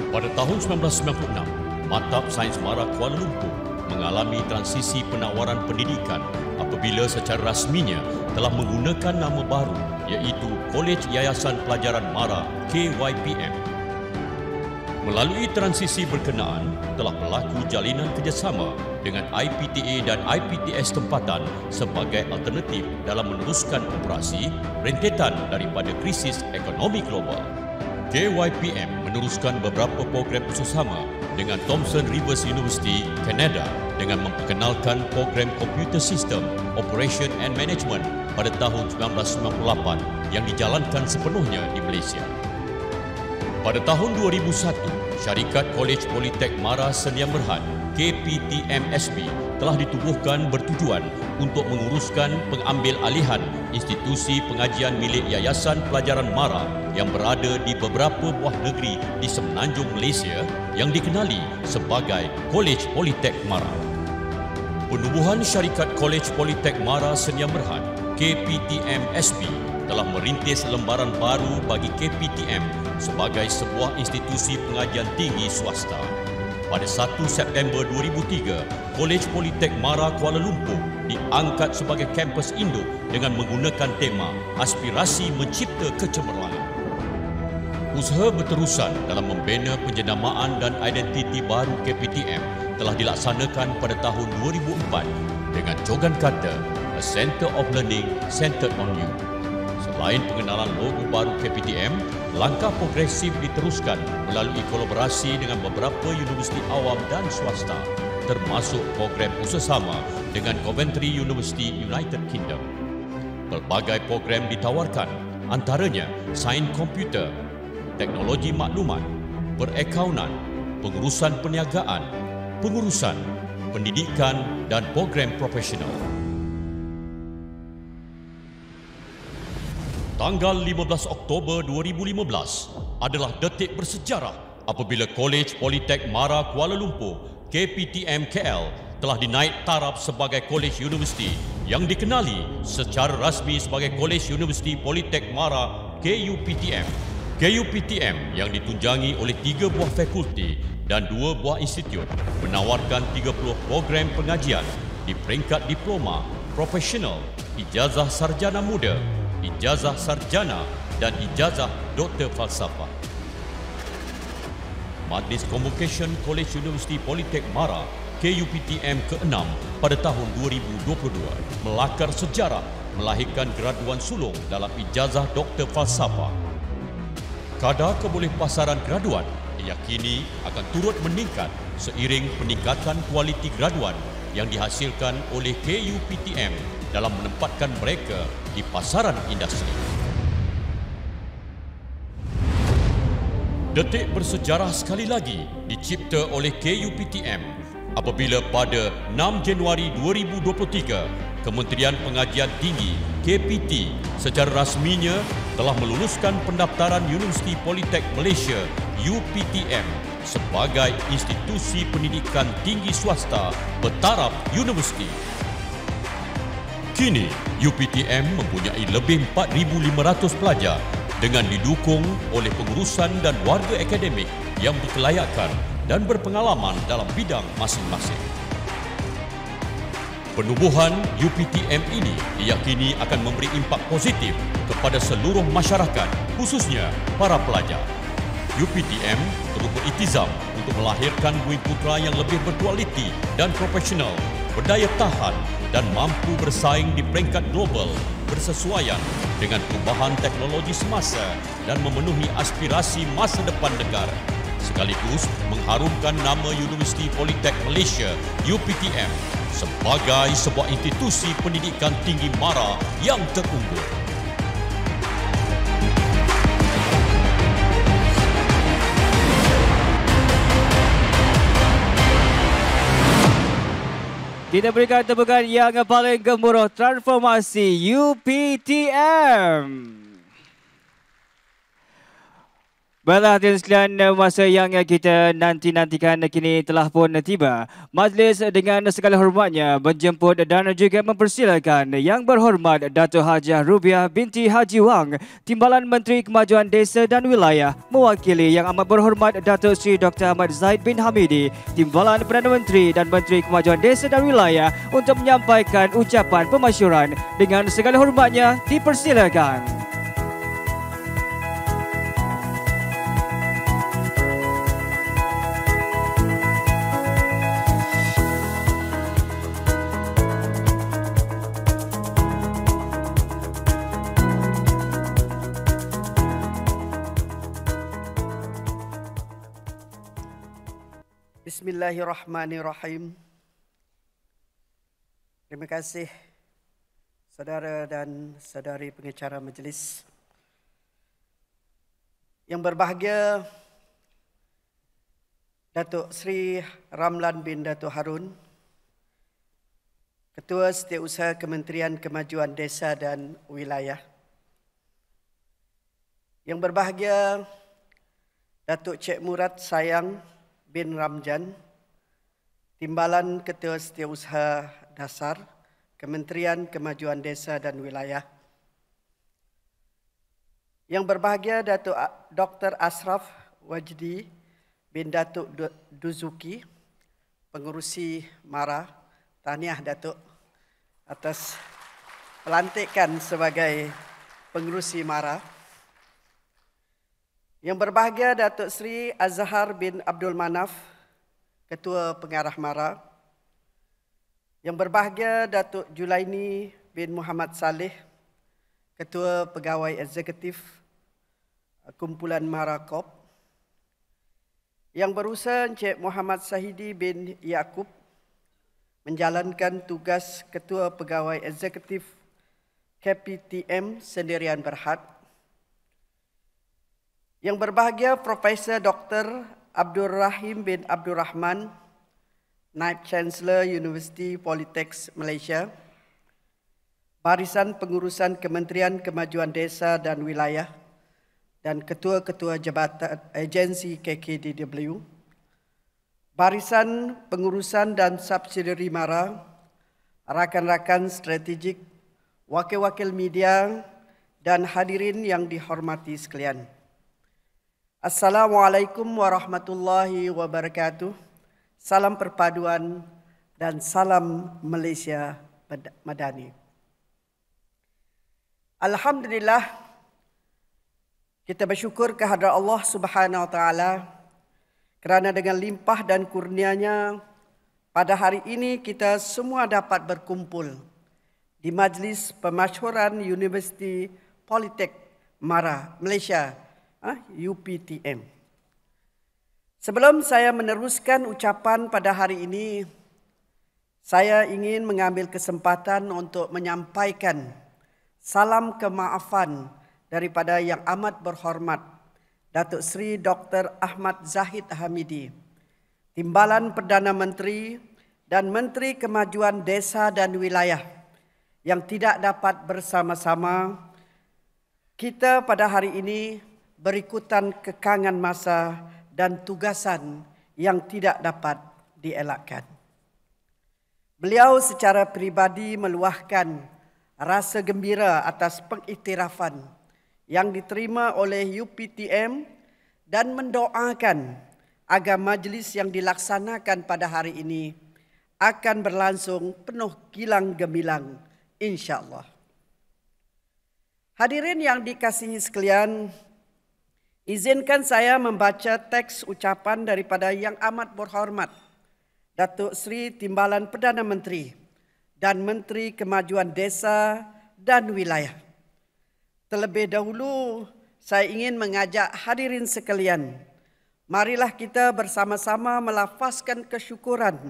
Pada tahun 1996, Maktab Sains Mara Kuala Lumpur mengalami transisi penawaran pendidikan apabila secara rasminya telah menggunakan nama baru iaitu Kolej Yayasan Pelajaran Mara KYPM. Melalui transisi berkenaan, telah berlaku jalinan kerjasama dengan IPTA dan IPTS tempatan sebagai alternatif dalam meneruskan operasi rentetan daripada krisis ekonomi global. KYPM meneruskan beberapa program bersama dengan Thomson Rivers University, Kanada dengan memperkenalkan program Computer System, Operation and Management pada tahun 1998 yang dijalankan sepenuhnya di Malaysia. Pada tahun 2001, Syarikat Kolej Politek Mara Sdn Bhd KPTMSB telah ditubuhkan bertujuan untuk menguruskan pengambil alihan institusi pengajian milik Yayasan Pelajaran Mara yang berada di beberapa buah negeri di semenanjung Malaysia yang dikenali sebagai Kolej Politek Mara. Penubuhan Syarikat Kolej Politek Mara Sdn Bhd KPTMSB telah merintis lembaran baru bagi KPTM sebagai sebuah institusi pengajian tinggi swasta. Pada 1 September 2003, Kolej Politek Mara Kuala Lumpur diangkat sebagai kampus induk dengan menggunakan tema Aspirasi Mencipta Kecemerlangan. Usaha berterusan dalam membina penjenamaan dan identiti baru KPTM telah dilaksanakan pada tahun 2004 dengan jogan kata A Centre of Learning Centered on You. Selain pengenalan logo baru KPTM, langkah progresif diteruskan melalui kolaborasi dengan beberapa universiti awam dan swasta, termasuk program usaha dengan Coventry University United Kingdom. Pelbagai program ditawarkan, antaranya sains komputer, teknologi maklumat, perakaunan, pengurusan perniagaan, pengurusan, pendidikan dan program profesional. Tanggal 15 Oktober 2015 adalah detik bersejarah apabila Kolej Politek Mara Kuala Lumpur KPTM KL telah dinaik taraf sebagai Kolej Universiti yang dikenali secara rasmi sebagai Kolej Universiti Politek Mara KUPTM. KUPTM yang ditunjangi oleh 3 buah fakulti dan 2 buah institut menawarkan 30 program pengajian di peringkat diploma, profesional, ijazah sarjana muda, ijazah sarjana dan ijazah doktor falsafah. Majlis Convocation Kolej Universiti Politek Mara KUPTM ke-6 pada tahun 2022 melakar sejarah melahirkan graduan sulung dalam ijazah doktor falsafah. Kadar kebolehpasaran graduan diyakini akan turut meningkat seiring peningkatan kualiti graduan yang dihasilkan oleh KUPTM dalam menempatkan mereka di pasaran industri. Detik bersejarah sekali lagi dicipta oleh KUPTM apabila pada 6 Januari 2023, Kementerian Pengajian Tinggi KPT secara rasminya telah meluluskan pendaftaran Universiti Politek Malaysia UPTM sebagai institusi pendidikan tinggi swasta bertaraf universiti. Kini, UPTM mempunyai lebih 4,500 pelajar dengan didukung oleh pengurusan dan warga akademik yang berkelayakan dan berpengalaman dalam bidang masing-masing. Penubuhan UPTM ini diyakini akan memberi impak positif kepada seluruh masyarakat, khususnya para pelajar. UPTM terus beriltizam untuk melahirkan bumi putera yang lebih berkualiti dan profesional, berdaya tahan dan mampu bersaing di peringkat global bersesuaian dengan perubahan teknologi semasa dan memenuhi aspirasi masa depan negara, sekaligus mengharumkan nama Universiti Politek Malaysia UPTM sebagai sebuah institusi pendidikan tinggi Mara yang terunggul. Kita berikan tepukan yang paling gemuruh, transformasi UPTM. Baiklah hadirin sekalian, masa yang kita nanti-nantikan kini telah pun tiba. Majlis dengan segala hormatnya menjemput dan juga mempersilakan Yang Berhormat Dato' Hajah Rubiah binti Haji Wang, Timbalan Menteri Kemajuan Desa dan Wilayah, mewakili Yang Amat Berhormat Dato' Sri Dr. Ahmad Zaid bin Hamidi, Timbalan Perdana Menteri dan Menteri Kemajuan Desa dan Wilayah untuk menyampaikan ucapan pemasyuran. Dengan segala hormatnya dipersilakan. Bismillahirrahmanirrahim. Terima kasih saudara dan saudari pengacara majlis. Yang berbahagia Datuk Sri Ramlan bin Datuk Harun, Ketua Setiausaha Kementerian Kemajuan Desa dan Wilayah. Yang berbahagia Datuk Cik Murad Sayang bin Ramjan, Timbalan Ketua Setiausaha Dasar Kementerian Kemajuan Desa dan Wilayah. Yang berbahagia Datuk Dr. Ashraf Wajdi bin Datuk Duzuki, Pengerusi MARA. Tahniah Datuk atas pelantikan sebagai Pengerusi MARA. Yang berbahagia Datuk Sri Azhar bin Abdul Manaf, Ketua Pengarah MARA. Yang berbahagia Datuk Julaini bin Muhammad Saleh, Ketua Pegawai Eksekutif Kumpulan MARA Corp. Yang berurusan Encik Muhammad Sahidi bin Yaakob, menjalankan tugas Ketua Pegawai Eksekutif KPTM Sendirian Berhad. Yang berbahagia Profesor Dr. Abdul Rahim bin Abdul Rahman, Naib Chancellor Universiti Politek Malaysia, Barisan Pengurusan Kementerian Kemajuan Desa dan Wilayah dan Ketua-Ketua Jabatan Agensi KKDW, Barisan Pengurusan dan Subsidiari MARA, rakan-rakan strategik, wakil-wakil media dan hadirin yang dihormati sekalian. Assalamualaikum warahmatullahi wabarakatuh. Salam perpaduan dan salam Malaysia Madani. Alhamdulillah, kita bersyukur kehadrat Allah Subhanahu Wa Taala kerana dengan limpah dan kurnianya pada hari ini kita semua dapat berkumpul di Majlis Pemasyhuran Universiti Politek MARA Malaysia, UPTM. Sebelum saya meneruskan ucapan pada hari ini, saya ingin mengambil kesempatan untuk menyampaikan salam kemaafan daripada Yang Amat Berhormat Datuk Sri Dr. Ahmad Zahid Hamidi, Timbalan Perdana Menteri dan Menteri Kemajuan Desa dan Wilayah yang tidak dapat bersama-sama kita pada hari ini berikutan kekangan masa dan tugasan yang tidak dapat dielakkan. Beliau secara peribadi meluahkan rasa gembira atas pengiktirafan yang diterima oleh UPTM dan mendoakan agar majlis yang dilaksanakan pada hari ini akan berlangsung penuh gilang gemilang, insya-Allah. Hadirin yang dikasihi sekalian, izinkan saya membaca teks ucapan daripada Yang Amat Berhormat Datuk Sri Timbalan Perdana Menteri dan Menteri Kemajuan Desa dan Wilayah. Terlebih dahulu, saya ingin mengajak hadirin sekalian, marilah kita bersama-sama melafazkan kesyukuran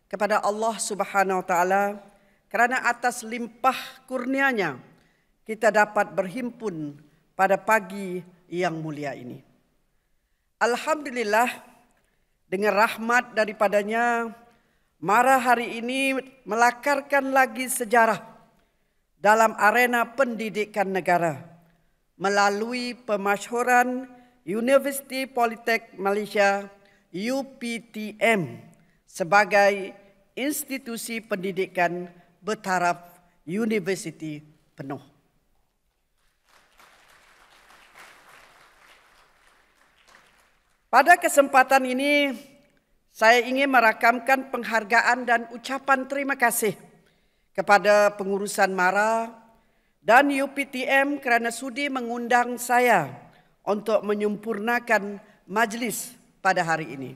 kepada Allah Subhanahu Wa Taala kerana atas limpah kurnianya kita dapat berhimpun pada pagi yang mulia ini. Alhamdulillah, dengan rahmat daripadanya, MARA hari ini melakarkan lagi sejarah dalam arena pendidikan negara melalui pemasyhuran University Politek Malaysia UPTM sebagai institusi pendidikan bertaraf universiti penuh. Pada kesempatan ini, saya ingin merakamkan penghargaan dan ucapan terima kasih kepada pengurusan MARA dan UPTM kerana sudi mengundang saya untuk menyempurnakan majlis pada hari ini.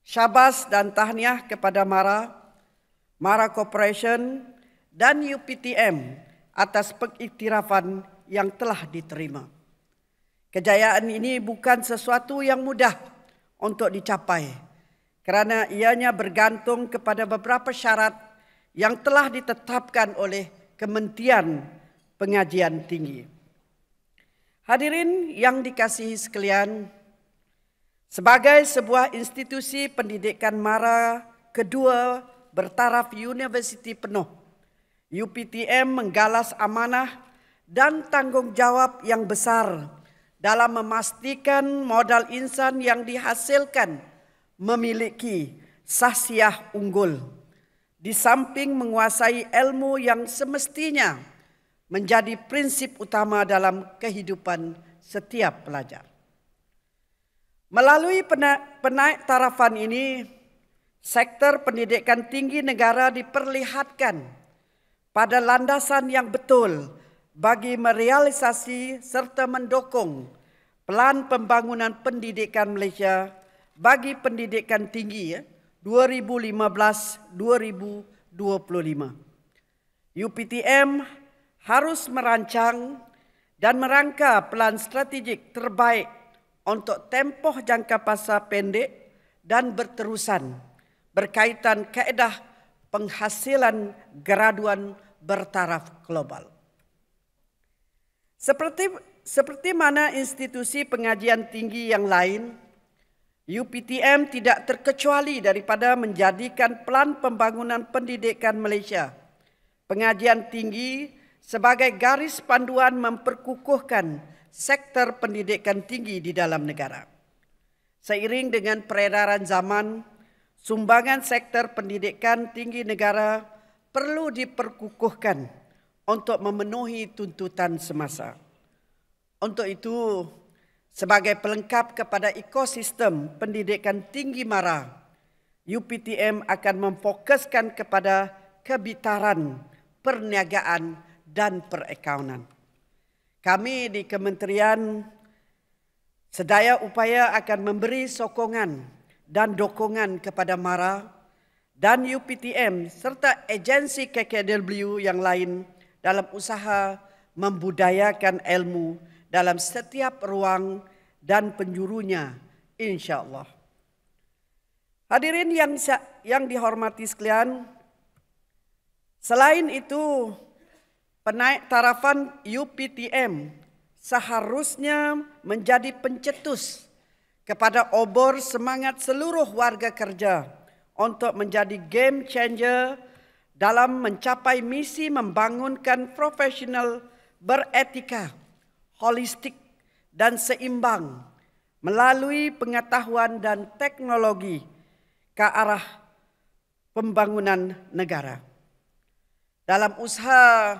Syabas dan tahniah kepada MARA, MARA Corporation dan UPTM atas pengiktirafan yang telah diterima. Kejayaan ini bukan sesuatu yang mudah untuk dicapai kerana ianya bergantung kepada beberapa syarat yang telah ditetapkan oleh Kementerian Pengajian Tinggi. Hadirin yang dikasihi sekalian, sebagai sebuah institusi pendidikan MARA kedua bertaraf universiti penuh, UPTM menggalas amanah dan tanggungjawab yang besar dalam memastikan modal insan yang dihasilkan memiliki sahsiah unggul, di samping menguasai ilmu yang semestinya menjadi prinsip utama dalam kehidupan setiap pelajar. Melalui penaiktarafan ini, sektor pendidikan tinggi negara diperlihatkan pada landasan yang betul bagi merealisasi serta mendukung Pelan Pembangunan Pendidikan Malaysia bagi pendidikan tinggi 2015-2025. UPTM harus merancang dan merangka pelan strategik terbaik untuk tempoh jangka masa pendek dan berterusan berkaitan kaedah penghasilan graduan bertaraf global. Seperti mana institusi pengajian tinggi yang lain, UPTM tidak terkecuali daripada menjadikan Pelan Pembangunan Pendidikan Malaysia pengajian tinggi sebagai garis panduan memperkukuhkan sektor pendidikan tinggi di dalam negara. Seiring dengan peredaran zaman, sumbangan sektor pendidikan tinggi negara perlu diperkukuhkan untuk memenuhi tuntutan semasa. Untuk itu, sebagai pelengkap kepada ekosistem pendidikan tinggi MARA, UPTM akan memfokuskan kepada kebitaran, perniagaan dan perakaunan. Kami di Kementerian sedaya upaya akan memberi sokongan dan dokongan kepada MARA dan UPTM serta agensi KKDW yang lain dalam usaha membudayakan ilmu dalam setiap ruang dan penjurunya, insya-Allah. Hadirin yang dihormati sekalian, selain itu, penaiktarafan UPTM seharusnya menjadi pencetus kepada obor semangat seluruh warga kerja untuk menjadi game changer dalam mencapai misi membangunkan profesional beretika, holistik dan seimbang melalui pengetahuan dan teknologi ke arah pembangunan negara. Dalam usaha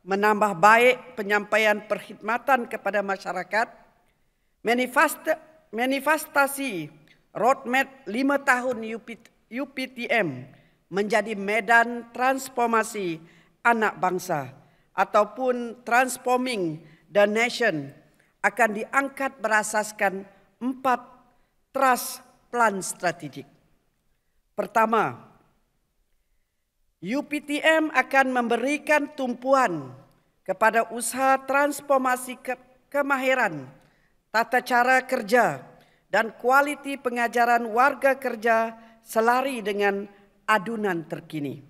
menambah baik penyampaian perkhidmatan kepada masyarakat, manifestasi roadmap 5 tahun UPTM menjadi medan transformasi anak bangsa ataupun transforming the nation akan diangkat berasaskan 4 thrust plan strategik. Pertama, UPTM akan memberikan tumpuan kepada usaha transformasi kemahiran, tata cara kerja dan kualiti pengajaran warga kerja selari dengan adunan terkini.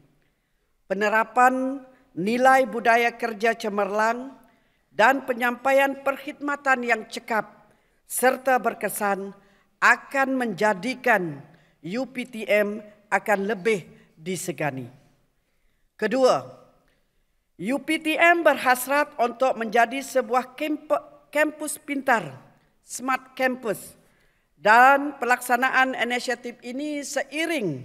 Penerapan nilai budaya kerja cemerlang dan penyampaian perkhidmatan yang cekap serta berkesan akan menjadikan UPTM akan lebih disegani. Kedua, UPTM berhasrat untuk menjadi sebuah kampus pintar Smart Campus, dan pelaksanaan inisiatif ini seiring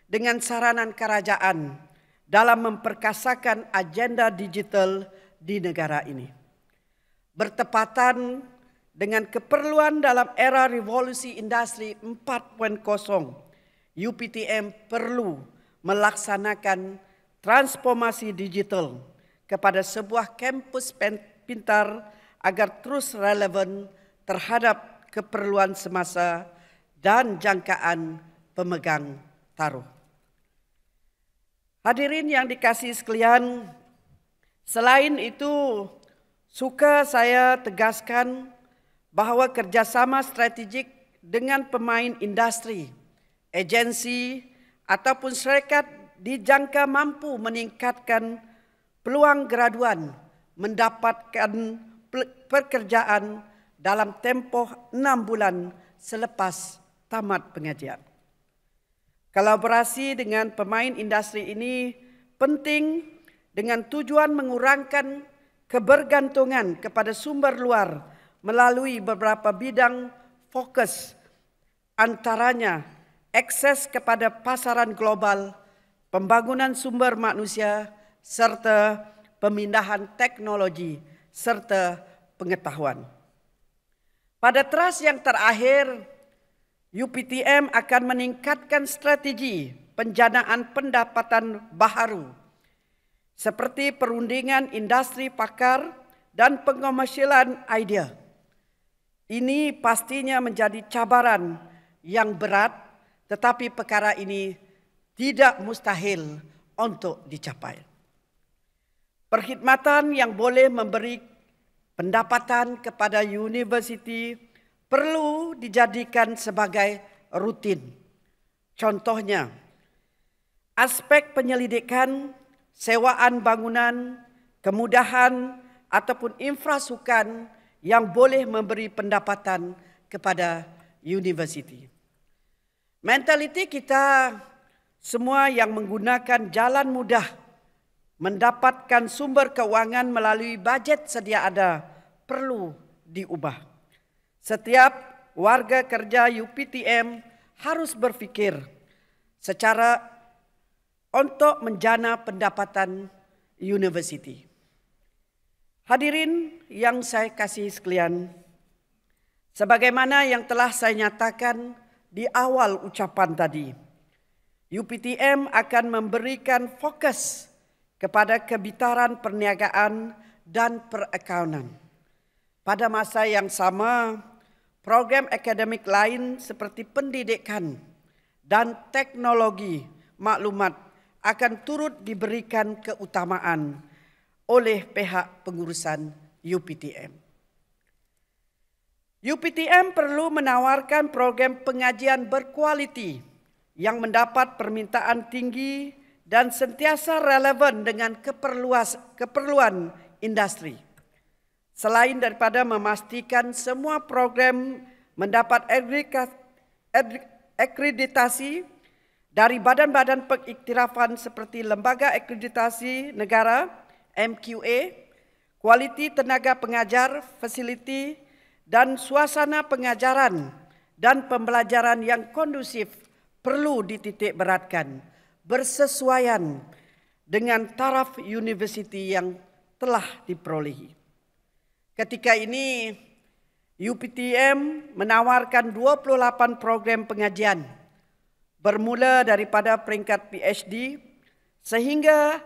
dengan saranan kerajaan dalam memperkasakan agenda digital di negara ini. Bertepatan dengan keperluan dalam era revolusi industri 4.0, UPTM perlu melaksanakan transformasi digital kepada sebuah kampus pintar agar terus relevan terhadap keperluan semasa dan jangkaan pemegang taruh. Hadirin yang dikasihi sekalian, selain itu suka saya tegaskan bahawa kerjasama strategik dengan pemain industri, agensi ataupun syarikat dijangka mampu meningkatkan peluang graduan mendapatkan pekerjaan dalam tempoh 6 bulan selepas tamat pengajian. Kolaborasi dengan pemain industri ini penting dengan tujuan mengurangkan kebergantungan kepada sumber luar melalui beberapa bidang fokus, antaranya akses kepada pasaran global, pembangunan sumber manusia, serta pemindahan teknologi serta pengetahuan. Pada teras yang terakhir, UPTM akan meningkatkan strategi penjanaan pendapatan baharu seperti perundingan industri pakar dan pengomersialan idea. Ini pastinya menjadi cabaran yang berat, tetapi perkara ini tidak mustahil untuk dicapai. Perkhidmatan yang boleh memberi pendapatan kepada universiti perlu dijadikan sebagai rutin. Contohnya, aspek penyelidikan, sewaan bangunan, kemudahan ataupun infrasukan yang boleh memberi pendapatan kepada universiti. Mentaliti kita semua yang menggunakan jalan mudah mendapatkan sumber keuangan melalui bajet sedia ada perlu diubah. Setiap warga kerja UPTM harus berfikir secara untuk menjana pendapatan universiti. Hadirin yang saya kasihi sekalian, sebagaimana yang telah saya nyatakan di awal ucapan tadi, UPTM akan memberikan fokus kepada kebitaran perniagaan dan perakaunan. Pada masa yang sama, program akademik lain seperti pendidikan dan teknologi maklumat akan turut diberikan keutamaan oleh pihak pengurusan UPTM. UPTM perlu menawarkan program pengajian berkualiti yang mendapat permintaan tinggi dan sentiasa relevan dengan keperluan industri. Selain daripada memastikan semua program mendapat akreditasi dari badan-badan pengiktirafan seperti Lembaga Akreditasi Negara, MQA, kualiti tenaga pengajar, fasiliti dan suasana pengajaran dan pembelajaran yang kondusif perlu dititik beratkan bersesuaian dengan taraf universiti yang telah diperolehi. Ketika ini, UPTM menawarkan 28 program pengajian bermula daripada peringkat PhD sehingga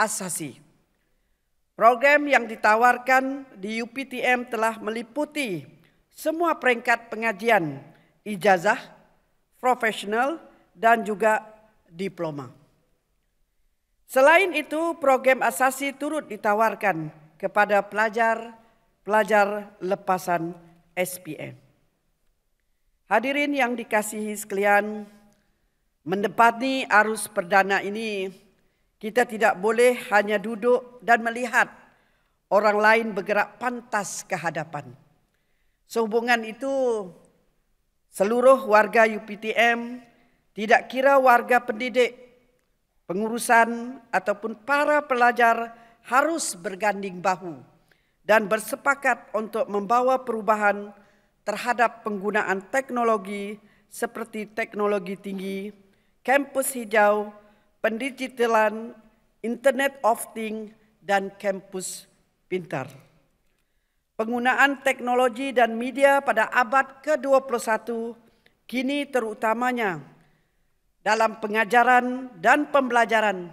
asasi. Program yang ditawarkan di UPTM telah meliputi semua peringkat pengajian, ijazah, profesional dan juga diploma. Selain itu, program asasi turut ditawarkan kepada pelajar lepasan SPM. Hadirin yang dikasihi sekalian, mendepati arus perdana ini, kita tidak boleh hanya duduk dan melihat orang lain bergerak pantas ke hadapan. Sehubungan itu, seluruh warga UPTM, tidak kira warga pendidik, pengurusan ataupun para pelajar harus berganding bahu dan bersepakat untuk membawa perubahan terhadap penggunaan teknologi seperti teknologi tinggi, kampus hijau, pendigitalan, Internet of Things, dan kampus pintar. Penggunaan teknologi dan media pada abad ke-21 kini terutamanya dalam pengajaran dan pembelajaran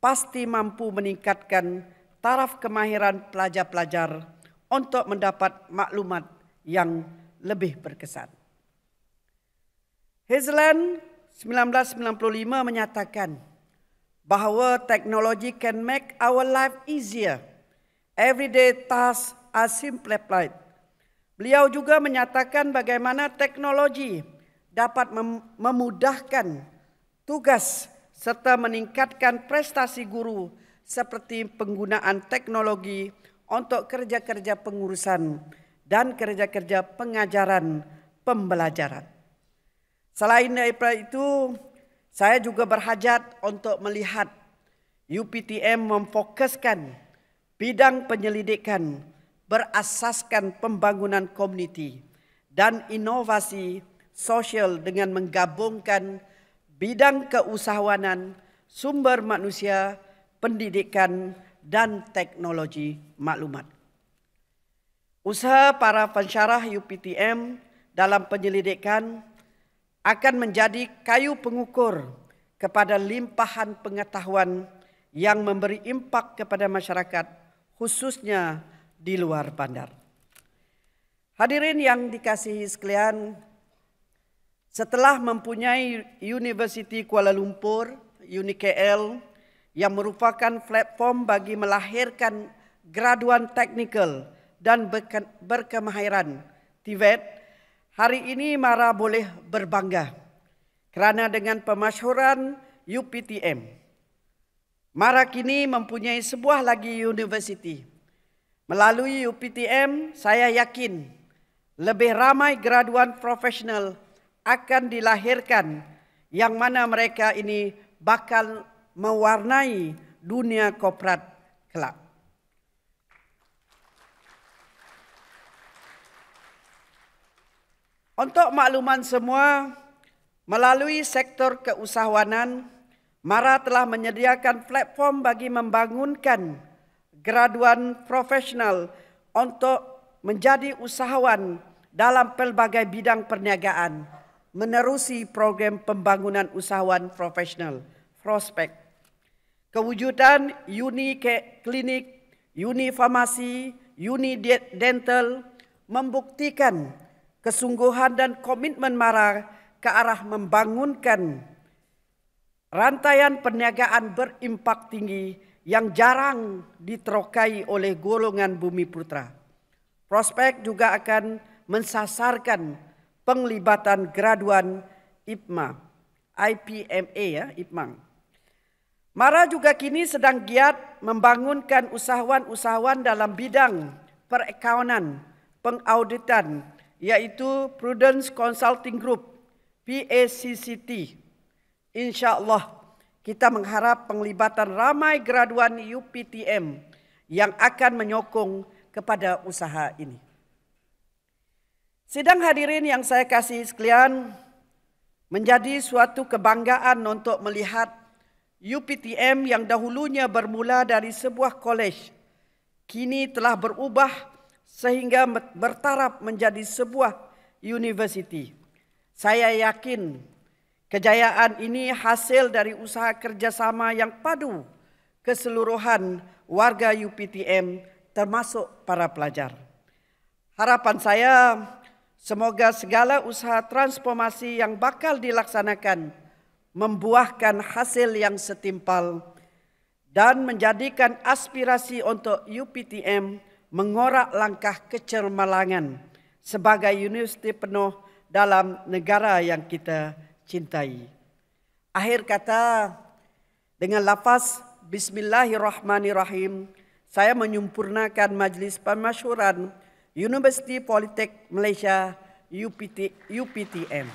pasti mampu meningkatkan taraf kemahiran pelajar-pelajar untuk mendapat maklumat yang lebih berkesan. Hazeland 1995 menyatakan bahawa teknologi can make our life easier. Everyday tasks are simplified. Beliau juga menyatakan bagaimana teknologi dapat memudahkan tugas serta meningkatkan prestasi guru seperti penggunaan teknologi untuk kerja-kerja pengurusan dan kerja-kerja pengajaran pembelajaran. Selain daripada itu, saya juga berhajat untuk melihat UPTM memfokuskan bidang penyelidikan berasaskan pembangunan komuniti dan inovasi sosial dengan menggabungkan bidang keusahawanan, sumber manusia, pendidikan, dan teknologi maklumat. Usaha para pensyarah UPTM dalam penyelidikan akan menjadi kayu pengukur kepada limpahan pengetahuan yang memberi impak kepada masyarakat, khususnya di luar bandar. Hadirin yang dikasihi sekalian, setelah mempunyai Universiti Kuala Lumpur, UniKL, yang merupakan platform bagi melahirkan graduan teknikal dan berkemahiran TVET, hari ini MARA boleh berbangga kerana dengan pemasyhuran UPTM, MARA kini mempunyai sebuah lagi universiti. Melalui UPTM, saya yakin lebih ramai graduan profesional akan dilahirkan yang mana mereka ini bakal mewarnai dunia korporat kelak. Untuk makluman semua, melalui sektor keusahawanan, MARA telah menyediakan platform bagi membangunkan graduan profesional untuk menjadi usahawan dalam pelbagai bidang perniagaan, menerusi program pembangunan usahawan profesional, Prospek. Kewujudan uni klinik, uni farmasi, uni dental membuktikan kesungguhan dan komitmen MARA ke arah membangunkan rantaian perniagaan berimpak tinggi yang jarang diterokai oleh golongan bumi putra. Prospek juga akan mensasarkan penglibatan graduan IPMA, IPMA. MARA juga kini sedang giat membangunkan usahawan-usahawan dalam bidang perakaunan, pengauditan, iaitu Prudence Consulting Group, PACCT. InsyaAllah kita mengharap penglibatan ramai graduan UPTM yang akan menyokong kepada usaha ini. Sidang hadirin yang saya kasihi sekalian, menjadi suatu kebanggaan untuk melihat UPTM yang dahulunya bermula dari sebuah kolej, kini telah berubah sehingga bertaraf menjadi sebuah universiti. Saya yakin kejayaan ini hasil dari usaha kerjasama yang padu keseluruhan warga UPTM termasuk para pelajar. Harapan saya semoga segala usaha transformasi yang bakal dilaksanakan membuahkan hasil yang setimpal dan menjadikan aspirasi untuk UPTM mengorak langkah kecermalangan sebagai universiti penuh dalam negara yang kita cintai. Akhir kata, dengan lafaz Bismillahirrahmanirrahim, saya menyempurnakan Majlis Pemasyhuran Universiti Politek Malaysia UPTM.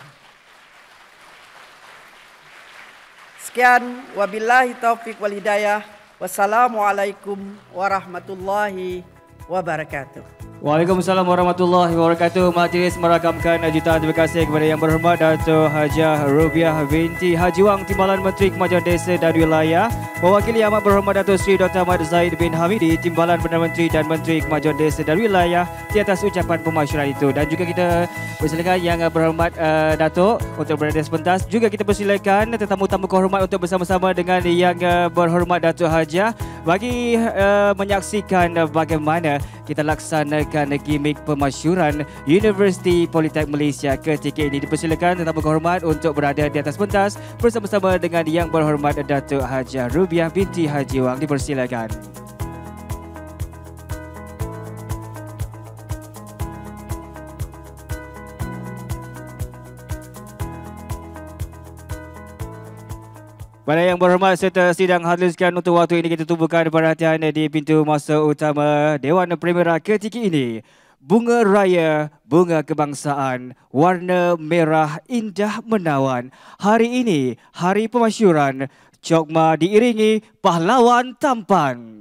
Sekian, wabillahi taufiq wal hidayah. Wassalamualaikum warahmatullahi wabarakatuh. Waalaikumsalam warahmatullahi wabarakatuh. Majlis merakamkan jutaan terima kasih kepada Yang Berhormat Dato' Hajah Rubiah binti Haji Wang, Timbalan Menteri Kemajuan Desa dan Wilayah. Mewakili Amat Berhormat Dato' Sri Dr. Ahmad Zaid bin Hamidi, Timbalan Perdana Menteri dan Menteri Kemajuan Desa dan Wilayah, di atas ucapan pemasyuran itu. Dan juga kita persilakan Yang Berhormat Dato' untuk berada sepentas. Juga kita persilakan tetamu-tamu kehormat untuk bersama-sama dengan Yang Berhormat Dato' Hajah bagi menyaksikan bagaimana kita laksanakan gimmick pemasyuran Universiti Politeknik Malaysia ketika ini. Dipersilakan tetamu kehormat untuk berada di atas pentas bersama-sama dengan Yang Berhormat Dato' Hajah Rubiah binti Haji Wang. Dipersilakan. Pada Yang Berhormat serta sidang hadirin sekalian, untuk waktu ini kita tumpukan perhatian di pintu masuk utama Dewan Permera ketika ini. Bunga Raya, bunga kebangsaan, warna merah indah menawan. Hari ini, hari pemasyuran, Cokma diiringi pahlawan tampan.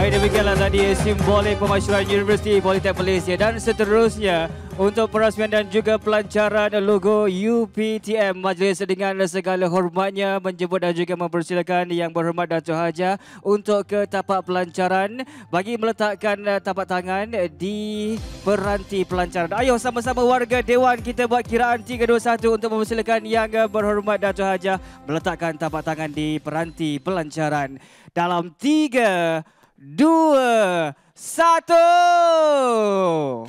Demikianlah tadi simbolik pemasyuran Universiti Politeknik Malaysia, dan seterusnya untuk perasmian dan juga pelancaran logo UPTM. Majlis dengan segala hormatnya menjemput dan juga mempersilakan Yang Berhormat Dato' Hajah untuk ke tapak pelancaran bagi meletakkan tapak tangan di peranti pelancaran. Ayo sama-sama warga Dewan kita buat kiraan 3, 2, 1 untuk mempersilakan Yang Berhormat Dato' Hajah meletakkan tapak tangan di peranti pelancaran. Dalam 3, 2, 1.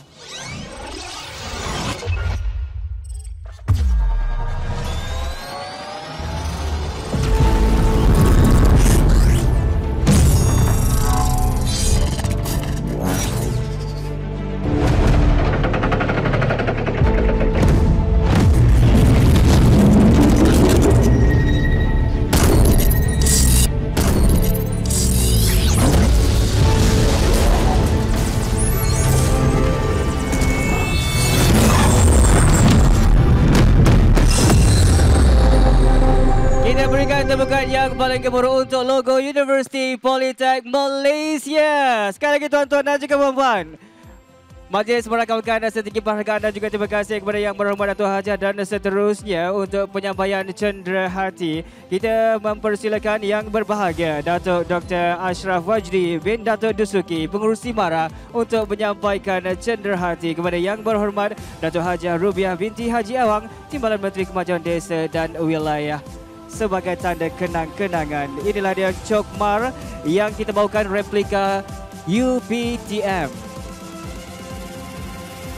Tepukan yang paling gemuruh untuk logo Universiti Politeknik Malaysia. Sekali lagi tuan-tuan dan juga puan-puan, majlis merakamkan setinggi penghargaan dan juga terima kasih kepada Yang Berhormat Dato' Hajah. Dan seterusnya untuk penyampaian cenderahati, kita mempersilakan yang berbahagia Dato' Dr. Ashraf Wajdi bin Dato' Dusuki, Pengurus Simara, untuk menyampaikan cenderahati kepada Yang Berhormat Dato' Hajah Rubiah binti Haji Awang, Timbalan Menteri Kemajuan Desa dan Wilayah. Sebagai tanda kenang-kenangan, inilah dia Cokmar yang kita bawakan replika UPTM.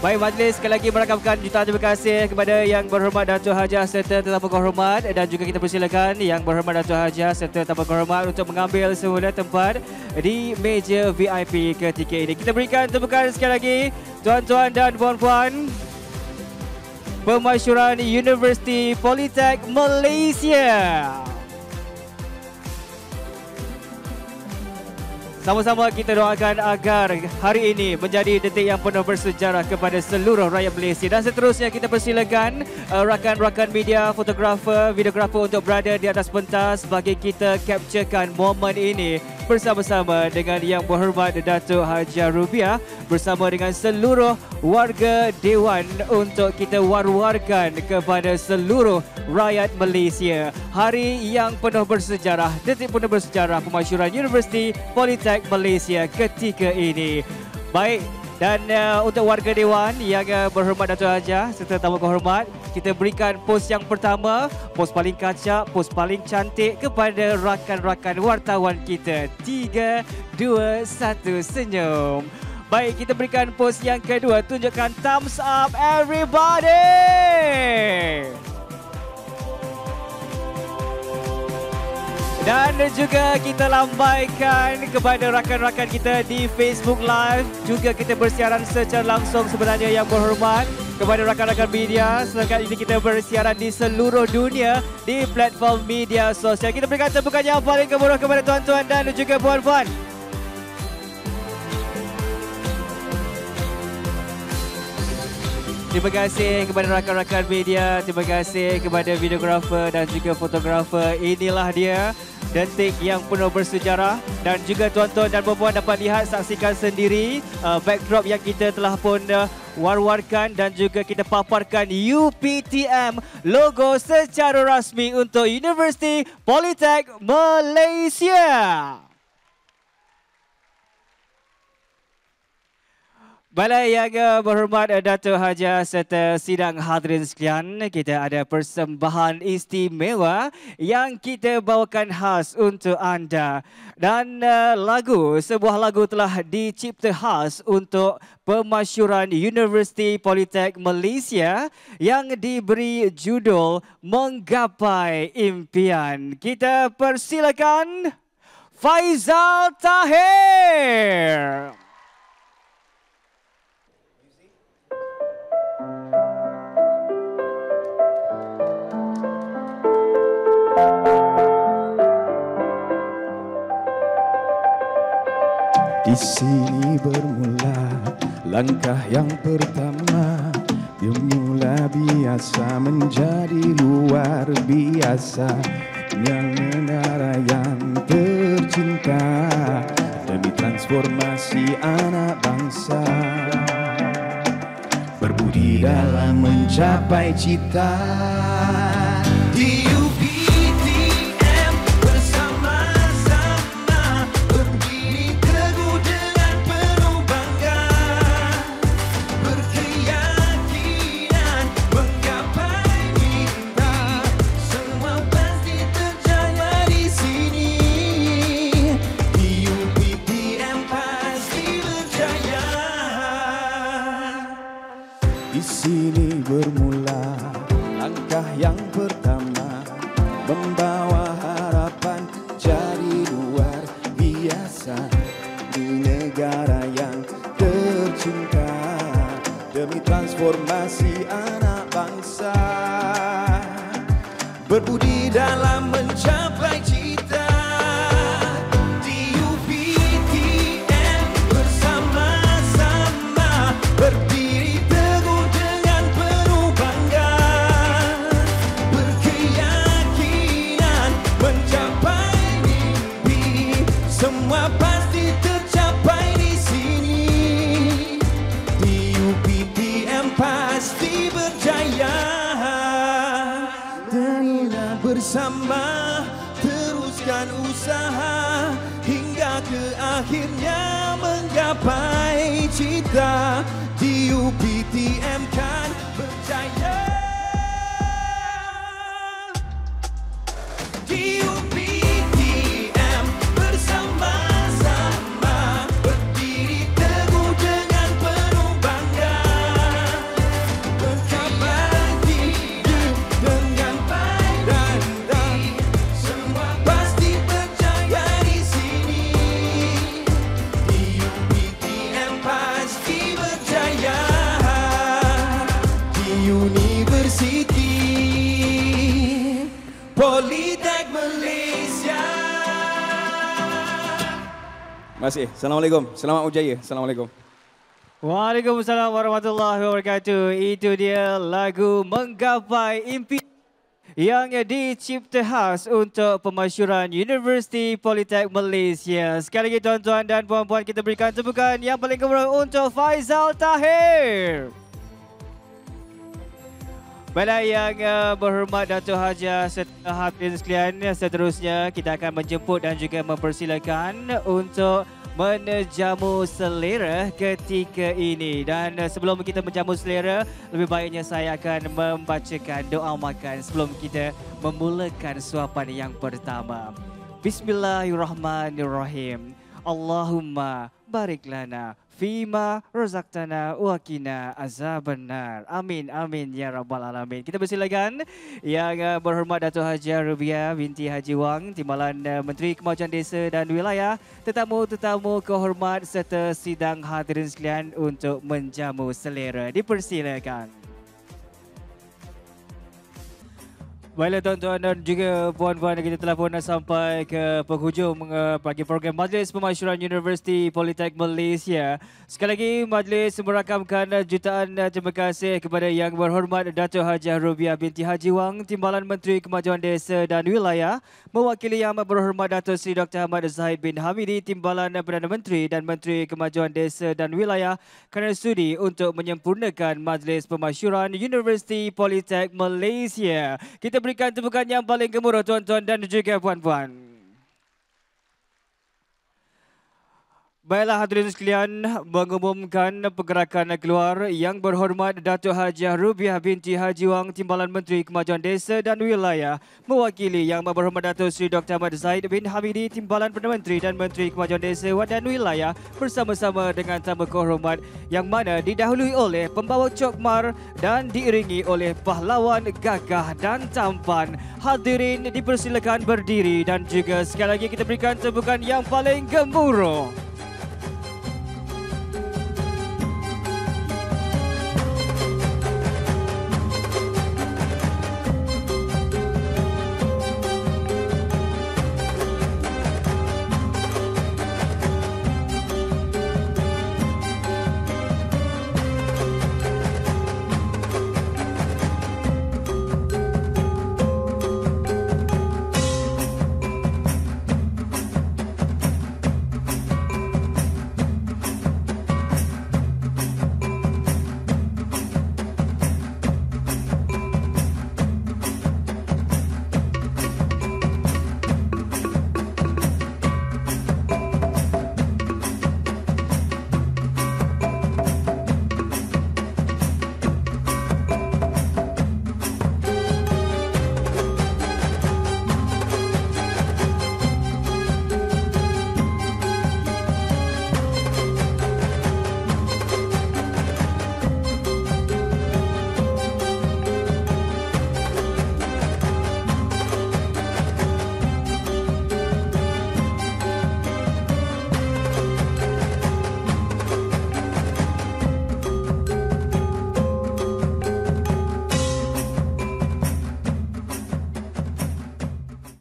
Baik, majlis sekali lagi merakamkan jutaan terima kasih kepada Yang Berhormat Dato' Hajah serta tetamu kehormat, dan juga kita persilakan Yang Berhormat Dato' Hajah serta tetamu kehormat untuk mengambil semula tempat di meja VIP ketika ini. Kita berikan tepukan sekali lagi tuan-tuan dan puan-puan. Pemasyuran Universiti Politeknik Malaysia. Sama-sama kita doakan agar hari ini menjadi detik yang penuh bersejarah kepada seluruh rakyat Malaysia. Dan seterusnya kita persilakan rakan-rakan media, fotografer, videografer untuk berada di atas pentas bagi kita capturekan momen ini bersama-sama dengan Yang Berhormat Datuk Haji Rubiah bersama dengan seluruh warga Dewan untuk kita war-warkan kepada seluruh rakyat Malaysia. Hari yang penuh bersejarah, detik penuh bersejarah pemasyuran Universiti Politeknik Malaysia ketika ini. Baik, dan untuk warga Dewan yang berhormat Datuk Hajah serta tamu kehormat, kita berikan pos yang pertama, pos paling kacak, pos paling cantik kepada rakan-rakan wartawan kita. 3, 2, 1, senyum. Baik, kita berikan pos yang kedua, tunjukkan thumbs up everybody. Dan juga kita lambaikan kepada rakan-rakan kita di Facebook Live. Juga kita bersiaran secara langsung sebenarnya Yang Berhormat kepada rakan-rakan media. Sekarang ini kita bersiaran di seluruh dunia di platform media sosial. Kita berikan tepukan yang paling gemuruh kepada tuan-tuan dan juga puan-puan. Terima kasih kepada rakan-rakan media, terima kasih kepada videografer dan juga fotografer. Inilah dia detik yang penuh bersejarah dan juga tuan-tuan dan puan-puan dapat lihat, saksikan sendiri backdrop yang kita telah pun war-warkan dan juga kita paparkan UPTM logo secara rasmi untuk Universiti Politeknik Malaysia. Balai Yang Berhormat Datuk Hajah serta sidang hadirin sekalian, kita ada persembahan istimewa yang kita bawakan khas untuk anda. Dan sebuah lagu telah dicipta khas untuk pemasyuran Universiti Politeknik Malaysia yang diberi judul Menggapai Impian. Kita persilakan Faizal Tahir. Di sini bermula langkah yang pertama, bermula biasa menjadi luar biasa. Yang negara yang tercinta demi transformasi anak bangsa, berbudi dalam mencapai cita. Di UPTM bersama-sama berdiri teguh dengan penuh bangga, berkeyakinan menggapai mimpi, semua pasti terjaya di sini. Di UPTM pasti berjaya. Di sini bermula langkah yang pertama, membawa harapan jadi luar biasa. Di negara yang tercinta demi transformasi anak bangsa, berbudi dalam mencapai cita. Di UPTM bersama-sama berdiri teguh dengan penuh bangga, berkeyakinan mencapai mimpi, semua pasti tercapai di sini. Di UPTM pasti berjaya. Terilah bersama, teruskan usaha hingga ke akhirnya menggapai cita. Di UPTM kan berjaya. Di UPTM bersama-sama berdiri teguh dengan penuh bangga, berkabati dengan baik dan semua pasti berjaya di sini. Di UPTM pasti berjaya. Terima kasih. Assalamualaikum. Selamat berjaya. Assalamualaikum. Waalaikumsalam warahmatullahi wabarakatuh. Itu dia lagu Menggapai Impian yang dicipta khas untuk pemasyuran Universiti Politek Malaysia. Sekali lagi tuan-tuan dan puan-puan, kita berikan tepukan yang paling gemuruh untuk Faizal Tahir. Baiklah yang berhormat Datuk Haja serta hadirin sekalian, seterusnya kita akan menjemput dan juga mempersilakan untuk menjamu selera ketika ini. Dan sebelum kita menjamu selera, lebih baiknya saya akan membacakan doa makan sebelum kita memulakan suapan yang pertama. Bismillahirrahmanirrahim. Allahumma barik lana fima razaqtana wa qina azabannar. Amin amin ya rabbal alamin. Kita persilakan yang berhormat Datuk Haji Rubiah binti Haji Wang, Timbalan Menteri Kemajuan Desa dan Wilayah, tetamu-tetamu kehormat serta sidang hadirin sekalian untuk menjamu selera. Dipersilakan. Baiklah tuan-tuan dan juga puan-puan, kita telah pun sampai ke penghujung bagi program Majlis Pemasyuran Universiti Politek Malaysia. Sekali lagi majlis merakamkan jutaan terima kasih kepada yang berhormat Datuk Haji Rubiah binti Haji Wang, Timbalan Menteri Kemajuan Desa dan Wilayah, mewakili yang berhormat Datuk Seri Dr. Ahmad Zahid bin Hamidi, Timbalan Perdana Menteri dan Menteri Kemajuan Desa dan Wilayah, kerana sudi untuk menyempurnakan Majlis Pemasyuran Universiti Politek Malaysia. Kita berikan tepukan yang paling gemuruh tuan-tuan dan juga puan-puan. Baiklah hadirin sekalian, mengumumkan pergerakan keluar yang berhormat Datuk Haji Rubiah binti Haji Wang, Timbalan Menteri Kemajuan Desa dan Wilayah, mewakili yang berhormat Datuk Seri Dr. Ahmad Zahid bin Hamidi, Timbalan Perdana Menteri dan Menteri Kemajuan Desa dan Wilayah, bersama-sama dengan tamu kehormat yang mana didahului oleh pembawa cokmar dan diiringi oleh pahlawan gagah dan tampan. Hadirin dipersilakan berdiri dan juga sekali lagi kita berikan tepukan yang paling gemuruh.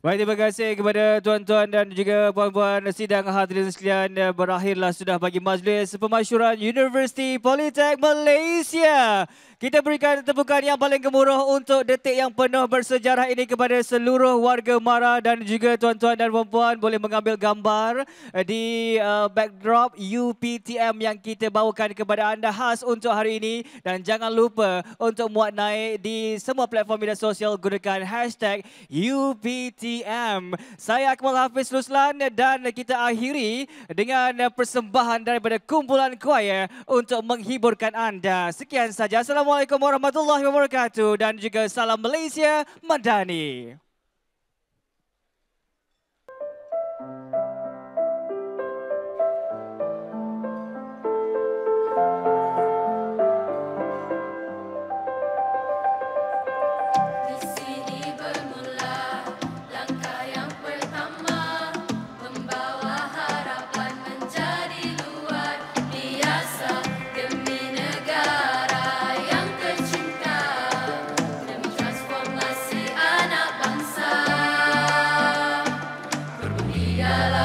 Baik, terima kasih kepada tuan-tuan dan juga puan-puan sidang hadirin sekalian. Berakhirlah sudah bagi Majlis Pemasyuran Universiti Politek Malaysia. Kita berikan tepukan yang paling gemuruh untuk detik yang penuh bersejarah ini kepada seluruh warga Mara dan juga tuan-tuan dan puan-puan boleh mengambil gambar di backdrop UPTM yang kita bawakan kepada anda khas untuk hari ini. Dan jangan lupa untuk muat naik di semua platform media sosial, gunakan hashtag UPTM. Saya Akmal Hafiz Ruslan dan kita akhiri dengan persembahan daripada kumpulan choir untuk menghiburkan anda. Sekian saja. Assalamualaikum warahmatullahi wabarakatuh dan juga salam Malaysia Madani. Dalam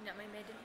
Nak main medal.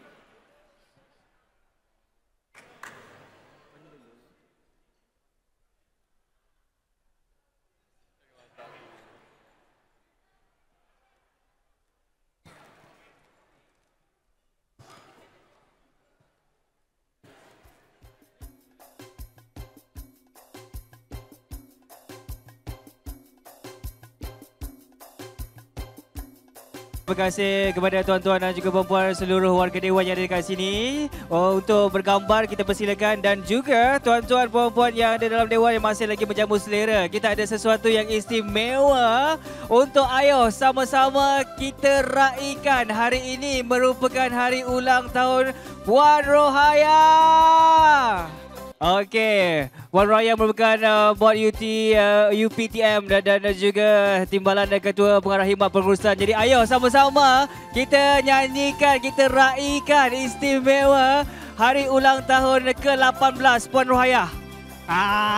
Terima kasih kepada tuan-tuan dan juga puan-puan seluruh warga dewan yang ada dekat sini untuk bergambar, kita persilakan, dan juga tuan-tuan puan-puan yang ada dalam dewan yang masih lagi menjamu selera. Kita ada sesuatu yang istimewa untuk ayo sama-sama kita raikan. Hari ini merupakan hari ulang tahun Puan Rohaya. Okey, Puan Rohaya merupakan Board UPTM dan juga timbalan dan ketua pengarah khidmat pengurusan. Jadi ayo sama-sama kita nyanyikan, kita raikan istimewa hari ulang tahun ke-18 Puan Rohaya.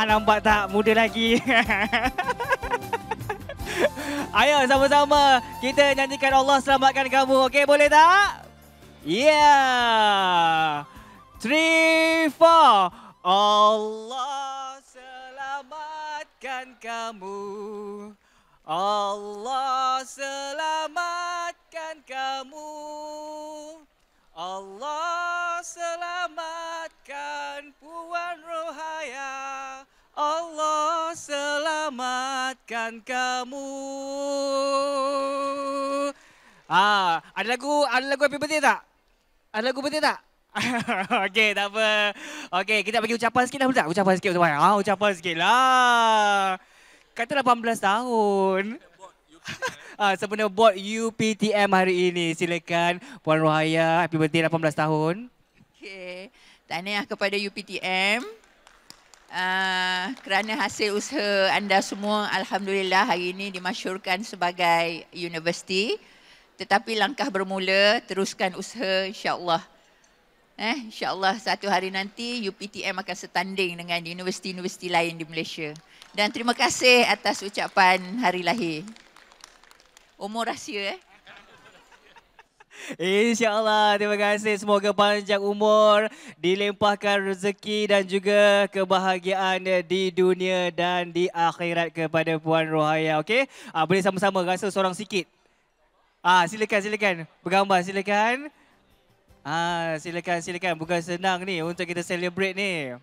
Nampak tak muda lagi. Ayo sama-sama kita nyanyikan Allah selamatkan kamu. Okey, boleh tak? Yeah. 3, 4. Allah selamatkan kamu, Allah selamatkan kamu, Allah selamatkan Puan Rohaya, Allah selamatkan kamu. Ada lagu happy birthday tak? Ada lagu birthday tak? Okey, tak apa. Okey, kita bagi ucapan sikit dah, tak? Ucapan sikit, tuan. Ucapan sikit lah. Kata 18 tahun. Sempena board UPTM hari ini. Silakan Puan Rohaya, happy birthday 18 tahun. Okey, tahniah kepada UPTM. Kerana hasil usaha anda semua, alhamdulillah hari ini dimasyhurkan sebagai universiti. Tetapi langkah bermula, teruskan usaha, insya-Allah. InsyaAllah satu hari nanti UPTM akan setanding dengan universiti-universiti lain di Malaysia. Dan terima kasih atas ucapan hari lahir. Umur rahsia InsyaAllah, terima kasih. Semoga panjang umur, dilimpahkan rezeki dan juga kebahagiaan di dunia dan di akhirat kepada Puan Rohaya. Okey? Boleh sama-sama rasa seorang sikit. Silakan. Bergambar silakan. Silakan. Bukan senang ni untuk kita celebrate ni.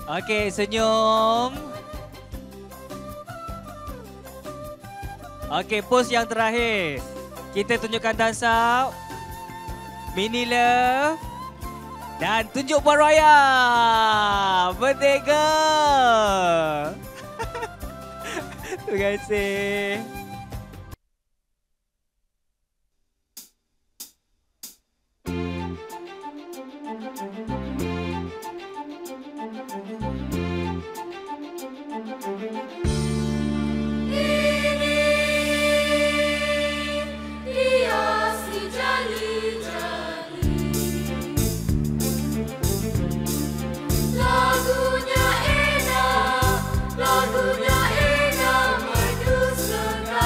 Okey, senyum. Okey, pose yang terakhir. Kita tunjukkan dansa. Mini love. Dan tunjuk Puan Rohaya. Merdeka. Terima kasih. Lagunya enak, merdu sekali.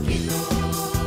Begitu